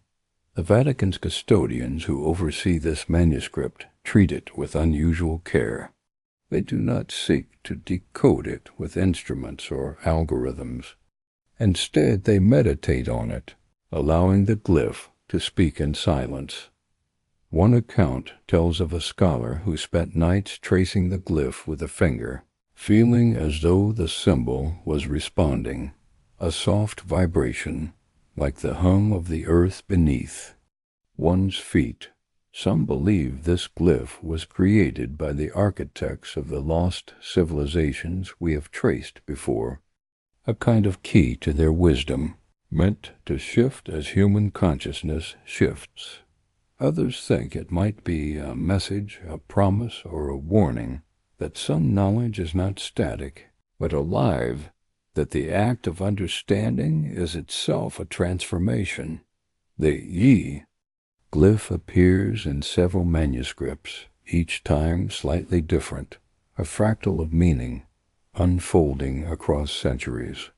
The Vatican's custodians who oversee this manuscript treat it with unusual care. They do not seek to decode it with instruments or algorithms. Instead, they meditate on it, allowing the glyph to speak in silence. One account tells of a scholar who spent nights tracing the glyph with a finger, feeling as though the symbol was responding, a soft vibration, like the hum of the earth beneath one's feet. Some believe this glyph was created by the architects of the lost civilizations we have traced before, a kind of key to their wisdom, meant to shift as human consciousness shifts. Others think it might be a message, a promise, or a warning that some knowledge is not static, but alive, that the act of understanding is itself a transformation. The Yi glyph appears in several manuscripts, each time slightly different, a fractal of meaning, unfolding across centuries.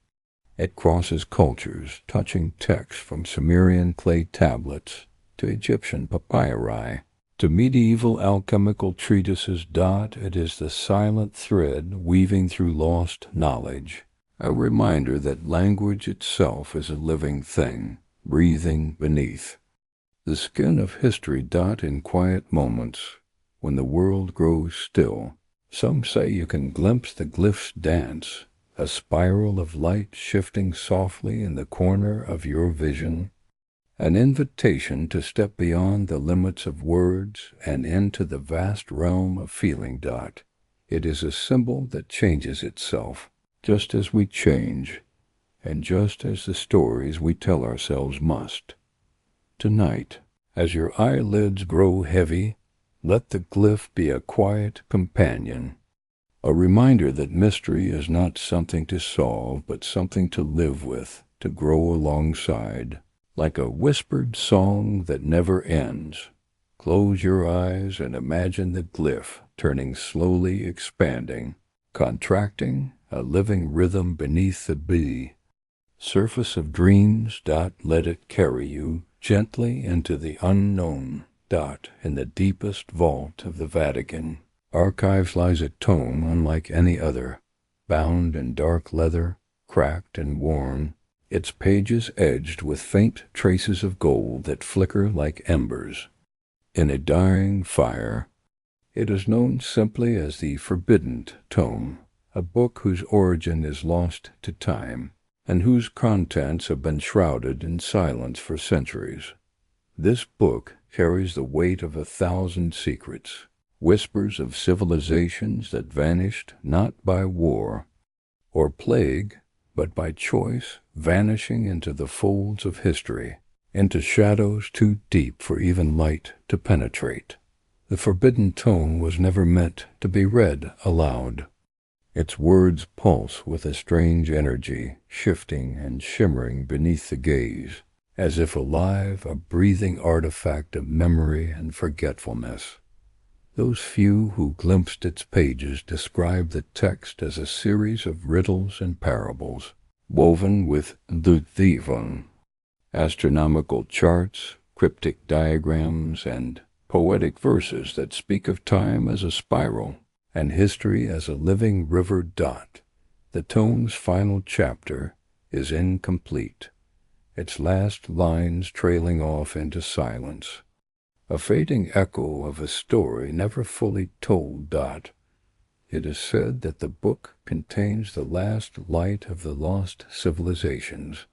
It crosses cultures, touching texts from Sumerian clay tablets to Egyptian papyri, to medieval alchemical treatises. It is the silent thread weaving through lost knowledge, a reminder that language itself is a living thing, breathing beneath the skin of history. In quiet moments, when the world grows still, some say you can glimpse the glyph's dance, a spiral of light shifting softly in the corner of your vision, an invitation to step beyond the limits of words and into the vast realm of feeling. It is a symbol that changes itself, just as we change, and just as the stories we tell ourselves must. Tonight, as your eyelids grow heavy, let the glyph be a quiet companion, a reminder that mystery is not something to solve, but something to live with, to grow alongside, like a whispered song that never ends. Close your eyes and imagine the glyph turning slowly, expanding, contracting, a living rhythm beneath the surface of dreams. Let it carry you gently into the unknown. In the deepest vault of the Vatican Archives lies a tome unlike any other, bound in dark leather, cracked and worn, its pages edged with faint traces of gold that flicker like embers in a dying fire. It is known simply as the Forbidden Tome, a book whose origin is lost to time, and whose contents have been shrouded in silence for centuries. This book carries the weight of 1,000 secrets, whispers of civilizations that vanished not by war or plague, but by choice, vanishing into the folds of history, into shadows too deep for even light to penetrate. The Forbidden Tome was never meant to be read aloud. Its words pulse with a strange energy, shifting and shimmering beneath the gaze, as if alive, a breathing artifact of memory and forgetfulness. Those few who glimpsed its pages describe the text as a series of riddles and parables, woven with Divon, astronomical charts, cryptic diagrams, and poetic verses that speak of time as a spiral and history as a living river. The tome's final chapter is incomplete, its last lines trailing off into silence, a fading echo of a story never fully told. It is said that the book contains the last light of the lost civilizations,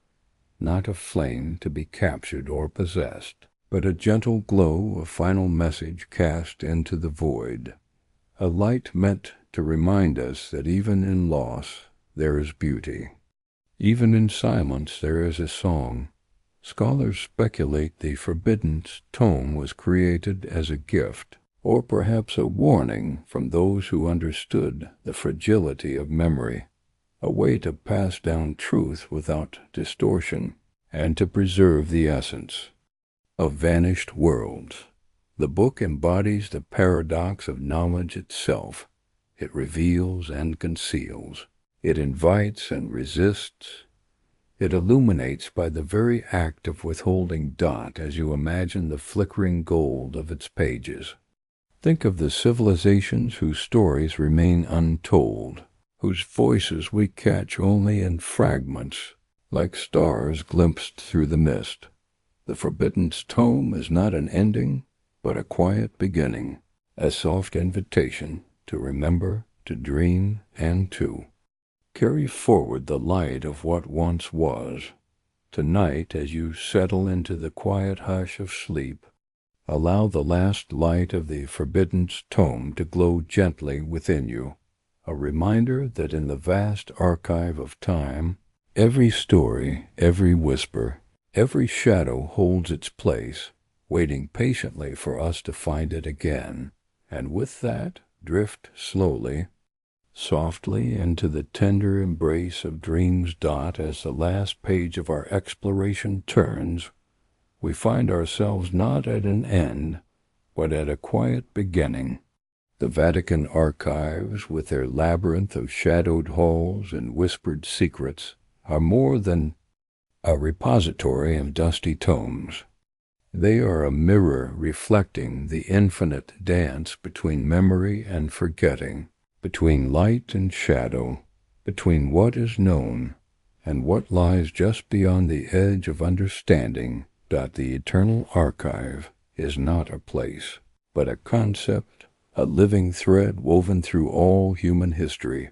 not a flame to be captured or possessed, but a gentle glow, a final message cast into the void, a light meant to remind us that even in loss there is beauty. Even in silence there is a song. Scholars speculate the forbidden tome was created as a gift, or perhaps a warning from those who understood the fragility of memory, a way to pass down truth without distortion, and to preserve the essence of vanished worlds. The book embodies the paradox of knowledge itself. It reveals and conceals. It invites and resists. It illuminates by the very act of withholding dot as you imagine the flickering gold of its pages. Think of the civilizations whose stories remain untold, whose voices we catch only in fragments, like stars glimpsed through the mist. The forbidden tome is not an ending, but a quiet beginning, a soft invitation to remember, to dream, and to carry forward the light of what once was. Tonight, as you settle into the quiet hush of sleep, allow the last light of the forbidden tome to glow gently within you, a reminder that in the vast archive of time, every story, every whisper, every shadow holds its place, waiting patiently for us to find it again, and with that, drift slowly, softly into the tender embrace of dreams. As the last page of our exploration turns, we find ourselves not at an end, but at a quiet beginning. The Vatican Archives, with their labyrinth of shadowed halls and whispered secrets, are more than a repository of dusty tomes. They are a mirror reflecting the infinite dance between memory and forgetting, between light and shadow, between what is known and what lies just beyond the edge of understanding. The eternal archive is not a place, but a concept, a living thread woven through all human history.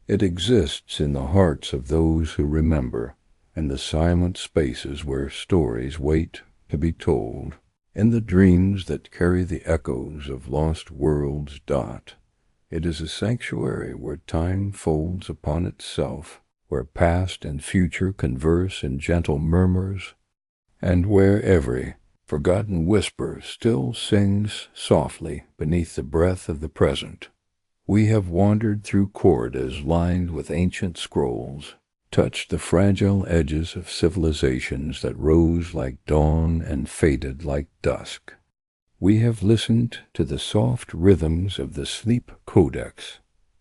It exists in the hearts of those who remember, in the silent spaces where stories wait to be told, in the dreams that carry the echoes of lost worlds. It is a sanctuary where time folds upon itself, where past and future converse in gentle murmurs, and where every forgotten whisper still sings softly beneath the breath of the present. We have wandered through corridors lined with ancient scrolls, touched the fragile edges of civilizations that rose like dawn and faded like dusk. We have listened to the soft rhythms of the sleep codex,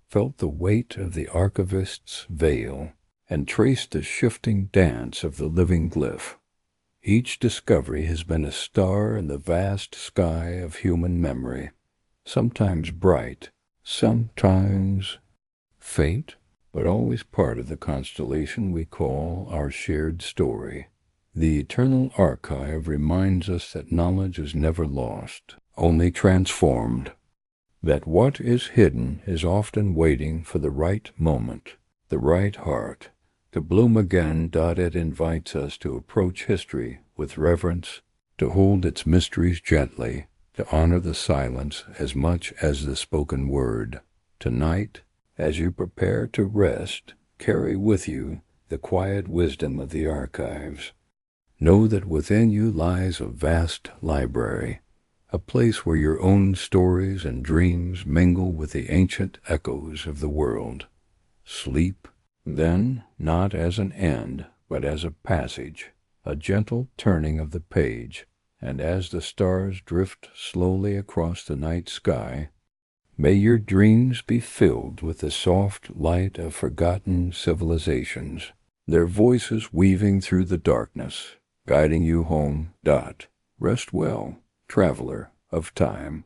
felt the weight of the archivist's veil, and traced the shifting dance of the living glyph. Each discovery has been a star in the vast sky of human memory, sometimes bright, sometimes faint, but always part of the constellation we call our shared story. The eternal archive reminds us that knowledge is never lost, only transformed, that what is hidden is often waiting for the right moment, the right heart, to bloom again. It invites us to approach history with reverence, to hold its mysteries gently, to honor the silence as much as the spoken word. Tonight, as you prepare to rest, carry with you the quiet wisdom of the archives. Know that within you lies a vast library, a place where your own stories and dreams mingle with the ancient echoes of the world. Sleep, then, not as an end, but as a passage, a gentle turning of the page, and as the stars drift slowly across the night sky, may your dreams be filled with the soft light of forgotten civilizations, their voices weaving through the darkness, guiding you home. Rest well, traveler of time.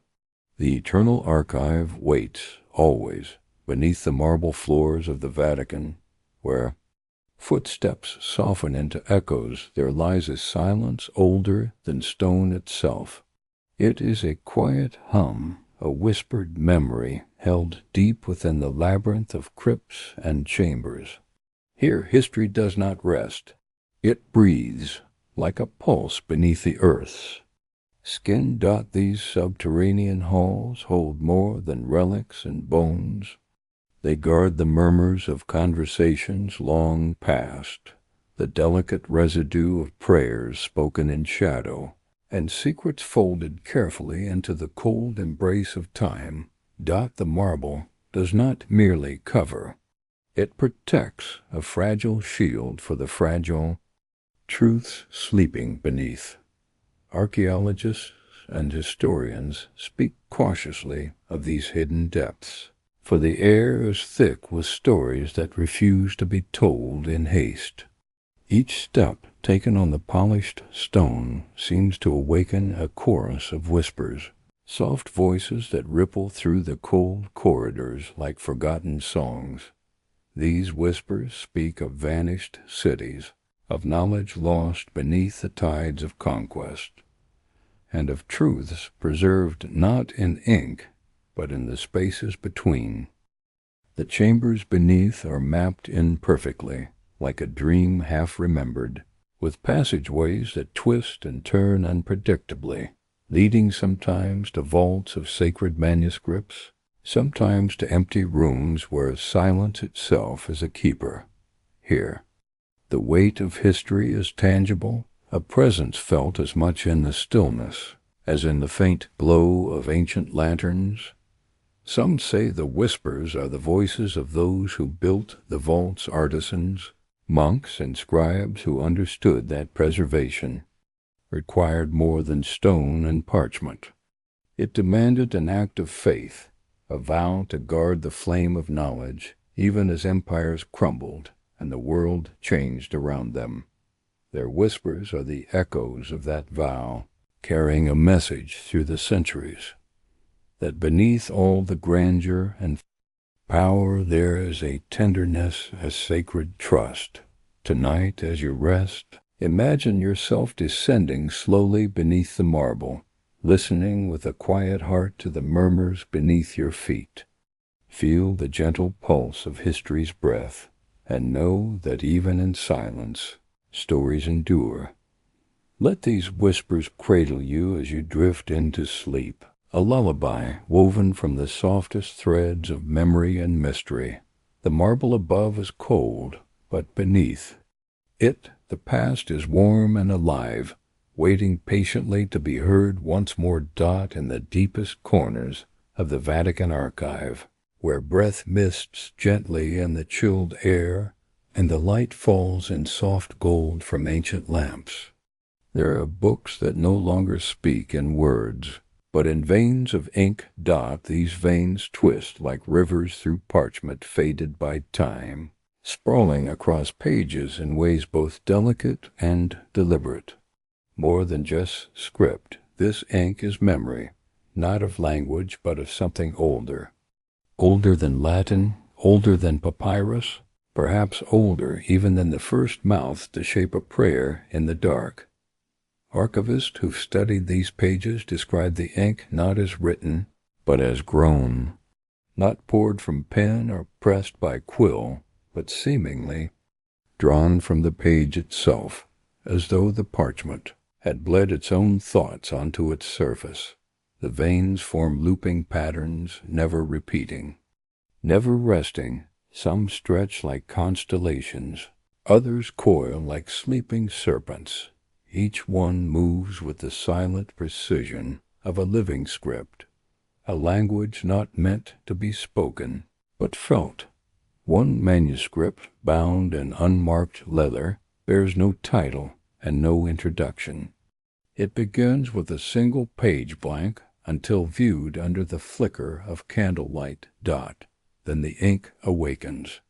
The eternal archive waits, always, beneath the marble floors of the Vatican, where footsteps soften into echoes. There lies a silence older than stone itself. It is a quiet hum, a whispered memory held deep within the labyrinth of crypts and chambers. Here history does not rest. It breathes like a pulse beneath the earth's Skin dot these subterranean halls hold more than relics and bones. They guard the murmurs of conversations long past, the delicate residue of prayers spoken in shadow, and secrets folded carefully into the cold embrace of time. The marble does not merely cover. It protects, a fragile shield for the fragile truths sleeping beneath. Archaeologists and historians speak cautiously of these hidden depths, for the air is thick with stories that refuse to be told in haste. Each step taken on the polished stone seems to awaken a chorus of whispers, soft voices that ripple through the cold corridors like forgotten songs. These whispers speak of vanished cities, of knowledge lost beneath the tides of conquest, and of truths preserved not in ink, but in the spaces between. The chambers beneath are mapped in perfectly, like a dream half remembered, with passageways that twist and turn unpredictably, leading sometimes to vaults of sacred manuscripts, sometimes to empty rooms where silence itself is a keeper. Here, the weight of history is tangible, a presence felt as much in the stillness as in the faint glow of ancient lanterns. Some say the whispers are the voices of those who built the vault's artisans, monks and scribes who understood that preservation required more than stone and parchment. It demanded an act of faith, a vow to guard the flame of knowledge, even as empires crumbled and the world changed around them. Their whispers are the echoes of that vow, carrying a message through the centuries, that beneath all the grandeur and power there is a tenderness, a sacred trust. Tonight, as you rest, imagine yourself descending slowly beneath the marble, listening with a quiet heart to the murmurs beneath your feet. Feel the gentle pulse of history's breath, and know that even in silence, stories endure. Let these whispers cradle you as you drift into sleep, a lullaby woven from the softest threads of memory and mystery. The marble above is cold, but beneath it, the past is warm and alive, waiting patiently to be heard once more. In the deepest corners of the Vatican Archive, where breath mists gently in the chilled air, and the light falls in soft gold from ancient lamps. There are books that no longer speak in words, but in veins of ink. These veins twist like rivers through parchment faded by time, sprawling across pages in ways both delicate and deliberate. More than just script, this ink is memory, not of language but of something older. Older than Latin, older than papyrus, perhaps older even than the first mouth to shape a prayer in the dark. Archivists who've studied these pages describe the ink not as written, but as grown, not poured from pen or pressed by quill, but seemingly drawn from the page itself, as though the parchment had bled its own thoughts onto its surface. The veins form looping patterns, never repeating, never resting. Some stretch like constellations, others coil like sleeping serpents. Each one moves with the silent precision of a living script, a language not meant to be spoken, but felt. One manuscript, bound in unmarked leather, bears no title and no introduction. It begins with a single page blank until viewed under the flicker of candlelight. Then the ink awakens.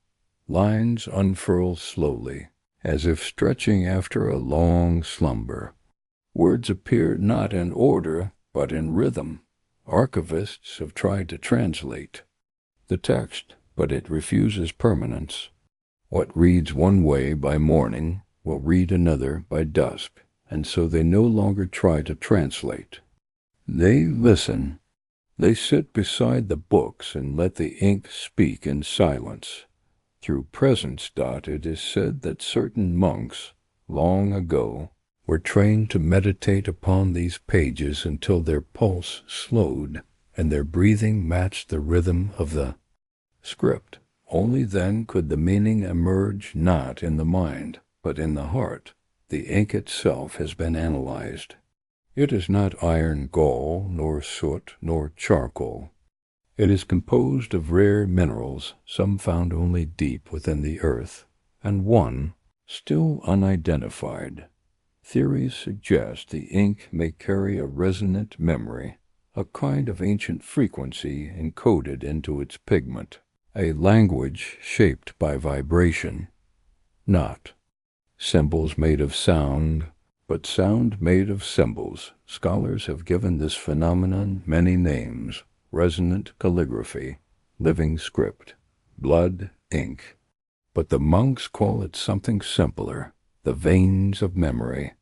Lines unfurl slowly, as if stretching after a long slumber. Words appear not in order, but in rhythm. Archivists have tried to translate the text, but it refuses permanence. What reads one way by morning will read another by dusk, and so they no longer try to translate. They listen. They sit beside the books and let the ink speak in silence. Through presence. It is said that certain monks, long ago, were trained to meditate upon these pages until their pulse slowed and their breathing matched the rhythm of the script. Only then could the meaning emerge, not in the mind, but in the heart. The ink itself has been analyzed. It is not iron gall, nor soot, nor charcoal. It is composed of rare minerals, some found only deep within the earth, and one still unidentified. Theories suggest the ink may carry a resonant memory, a kind of ancient frequency encoded into its pigment, a language shaped by vibration, not symbols made of sound, but sound made of symbols. Scholars have given this phenomenon many names: resonant calligraphy, living script, blood ink. But the monks call it something simpler: the veins of memory.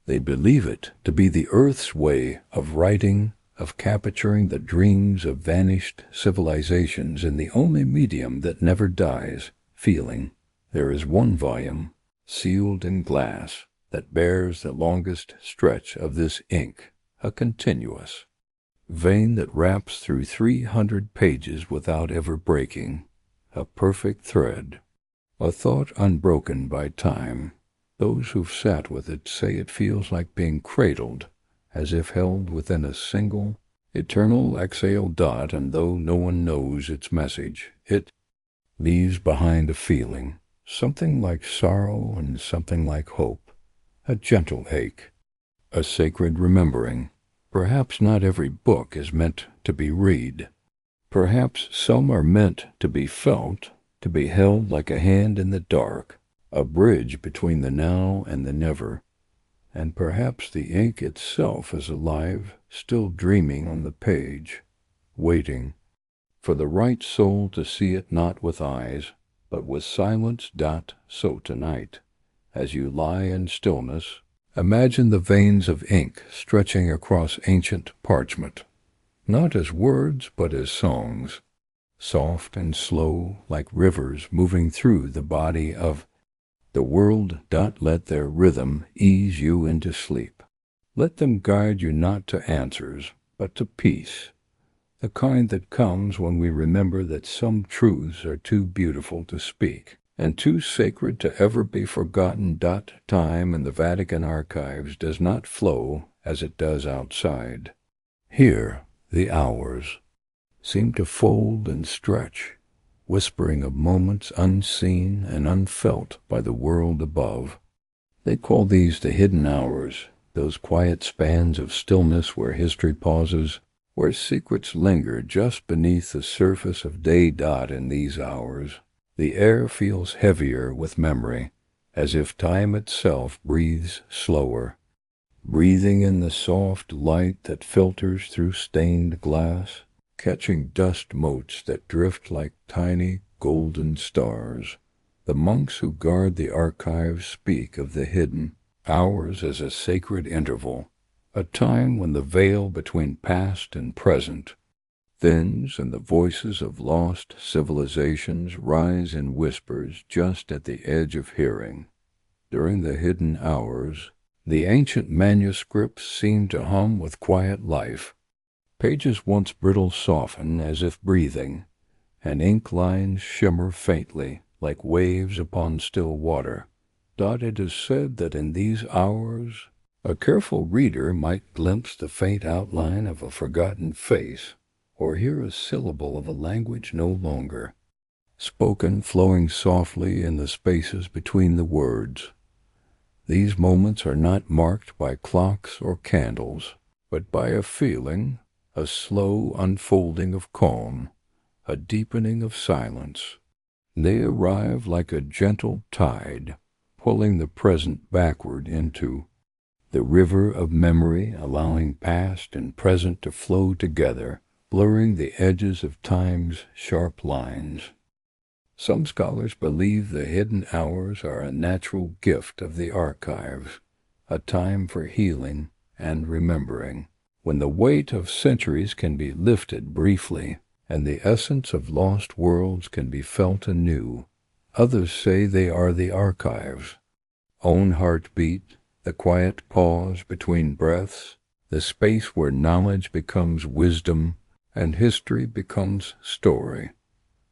They believe it to be the earth's way of writing, of capturing the dreams of vanished civilizations in the only medium that never dies, feeling. There is one volume, sealed in glass, that bears the longest stretch of this ink, a continuous vein that wraps through 300 pages without ever breaking, a perfect thread, a thought unbroken by time. Those who've sat with it say it feels like being cradled, as if held within a single, eternal exhale dot, and though no one knows its message, it leaves behind a feeling, something like sorrow and something like hope, a gentle ache, a sacred remembering. Perhaps not every book is meant to be read. Perhaps some are meant to be felt, to be held like a hand in the dark, a bridge between the now and the never. And perhaps the ink itself is alive, still dreaming on the page, waiting for the right soul to see it, not with eyes, but with silence. So tonight, as you lie in stillness, imagine the veins of ink stretching across ancient parchment, not as words but as songs, soft and slow like rivers moving through the body of the world. Let their rhythm ease you into sleep. Let them guide you not to answers, but to peace, the kind that comes when we remember that some truths are too beautiful to speak, and too sacred to ever be forgotten. Time in the Vatican Archives does not flow as it does outside. Here the hours seem to fold and stretch, whispering of moments unseen and unfelt by the world above. They call these the hidden hours, those quiet spans of stillness where history pauses, where secrets linger just beneath the surface of day. In these hours, the air feels heavier with memory, as if time itself breathes slower, breathing in the soft light that filters through stained glass, catching dust motes that drift like tiny golden stars. The monks who guard the archives speak of the hidden hours as a sacred interval, a time when the veil between past and present thins and the voices of lost civilizations rise in whispers just at the edge of hearing. During the hidden hours, the ancient manuscripts seem to hum with quiet life. Pages once brittle soften as if breathing, and ink lines shimmer faintly like waves upon still water. It is said that in these hours a careful reader might glimpse the faint outline of a forgotten face, or hear a syllable of a language no longer spoken, flowing softly in the spaces between the words. These moments are not marked by clocks or candles, but by a feeling, a slow unfolding of calm, a deepening of silence. They arrive like a gentle tide, pulling the present backward into the river of memory, allowing past and present to flow together, blurring the edges of time's sharp lines. Some scholars believe the hidden hours are a natural gift of the archives, a time for healing and remembering, when the weight of centuries can be lifted briefly, and the essence of lost worlds can be felt anew. Others say they are the archives' own heartbeat, the quiet pause between breaths, the space where knowledge becomes wisdom and history becomes story.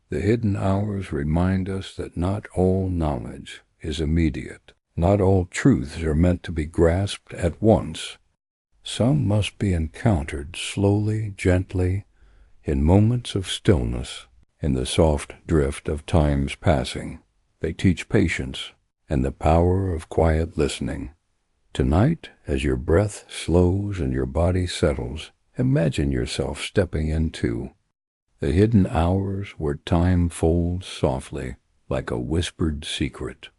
The hidden hours remind us that not all knowledge is immediate. Not all truths are meant to be grasped at once. Some must be encountered slowly, gently, in moments of stillness, in the soft drift of time's passing. They teach patience and the power of quiet listening. Tonight, as your breath slows and your body settles, imagine yourself stepping into the hidden hours where time folds softly like a whispered secret.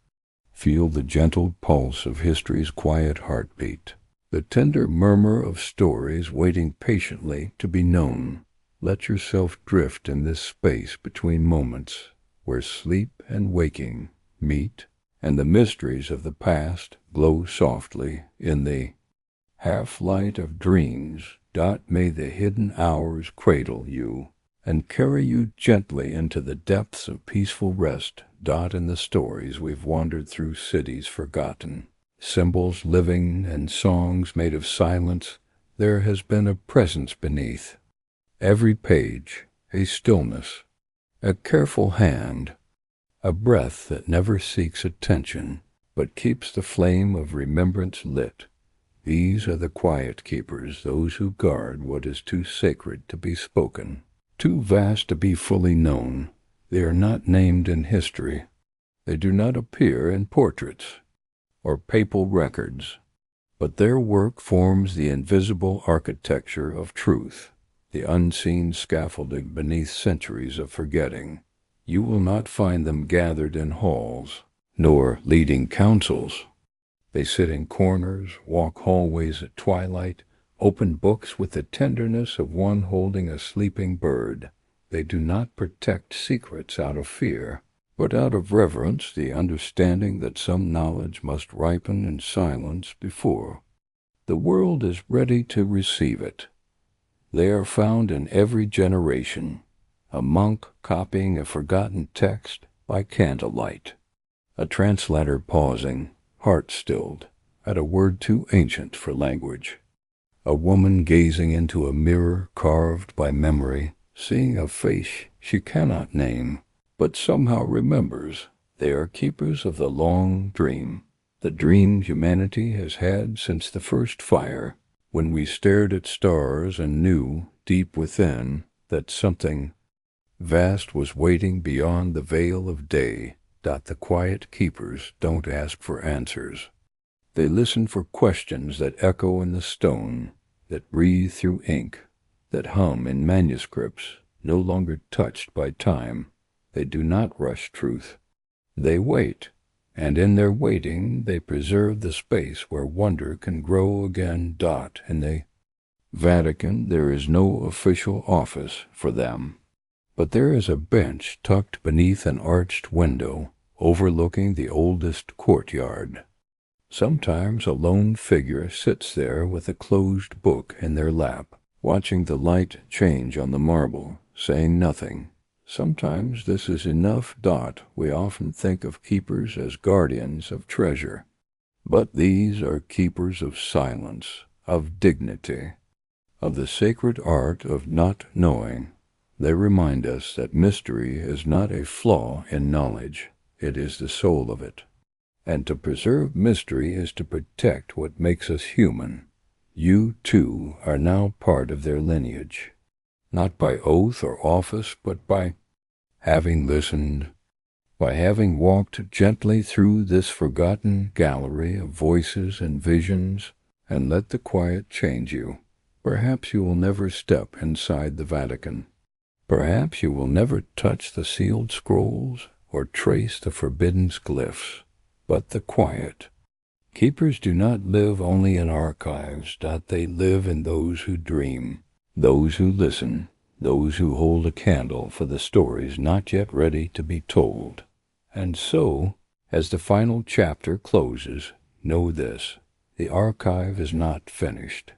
Feel the gentle pulse of history's quiet heartbeat, the tender murmur of stories waiting patiently to be known. Let yourself drift in this space between moments where sleep and waking meet, and the mysteries of the past glow softly in the half-light of dreams. May the hidden hours cradle you and carry you gently into the depths of peaceful rest. In the stories we've wandered through, cities forgotten, symbols living, and songs made of silence, there has been a presence beneath every page, a stillness, a careful hand, a breath that never seeks attention, but keeps the flame of remembrance lit. These are the quiet keepers, those who guard what is too sacred to be spoken, too vast to be fully known. They are not named in history. They do not appear in portraits or papal records, but their work forms the invisible architecture of truth, the unseen scaffolding beneath centuries of forgetting. You will not find them gathered in halls, nor leading councils. They sit in corners, walk hallways at twilight, open books with the tenderness of one holding a sleeping bird. They do not protect secrets out of fear, but out of reverence, the understanding that some knowledge must ripen in silence before the world is ready to receive it. They are found in every generation, a monk copying a forgotten text by candlelight, a translator pausing, heart-stilled, at a word too ancient for language, a woman gazing into a mirror carved by memory, seeing a face she cannot name, but somehow remembers. They are keepers of the long dream, the dream humanity has had since the first fire, when we stared at stars and knew, deep within, that something vast was waiting beyond the veil of day. The quiet keepers don't ask for answers. They listen for questions that echo in the stone, that breathe through ink, that hum in manuscripts no longer touched by time. They do not rush truth. They wait, and in their waiting they preserve the space where wonder can grow again. In the Vatican there is no official office for them, but there is a bench tucked beneath an arched window overlooking the oldest courtyard. Sometimes a lone figure sits there with a closed book in their lap, watching the light change on the marble, saying nothing. Sometimes this is enough. We often think of keepers as guardians of treasure, but these are keepers of silence, of dignity, of the sacred art of not knowing. They remind us that mystery is not a flaw in knowledge, it is the soul of it. And to preserve mystery is to protect what makes us human. You, too, are now part of their lineage, not by oath or office, but by having listened, by having walked gently through this forgotten gallery of voices and visions, and let the quiet change you. Perhaps you will never step inside the Vatican. Perhaps you will never touch the sealed scrolls or trace the forbidden glyphs, but the quiet. Keepers do not live only in archives. They live in those who dream, those who listen, those who hold a candle for the stories not yet ready to be told. And so, as the final chapter closes, know this: the archive is not finished.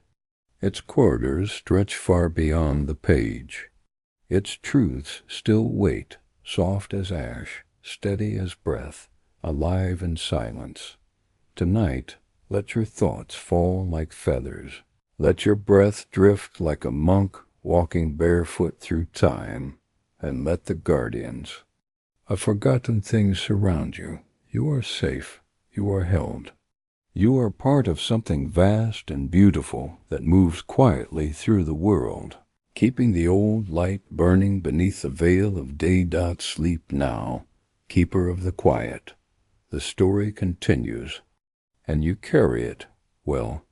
Its corridors stretch far beyond the page. Its truths still wait, soft as ash, steady as breath, alive in silence. Tonight, Let your thoughts fall like feathers. Let your breath drift like a monk walking barefoot through time, and let the guardians of forgotten things surround you. You are safe. You are held. You are part of something vast and beautiful that moves quietly through the world, keeping the old light burning beneath the veil of day. Sleep now, keeper of the quiet. The story continues, and you carry it, well,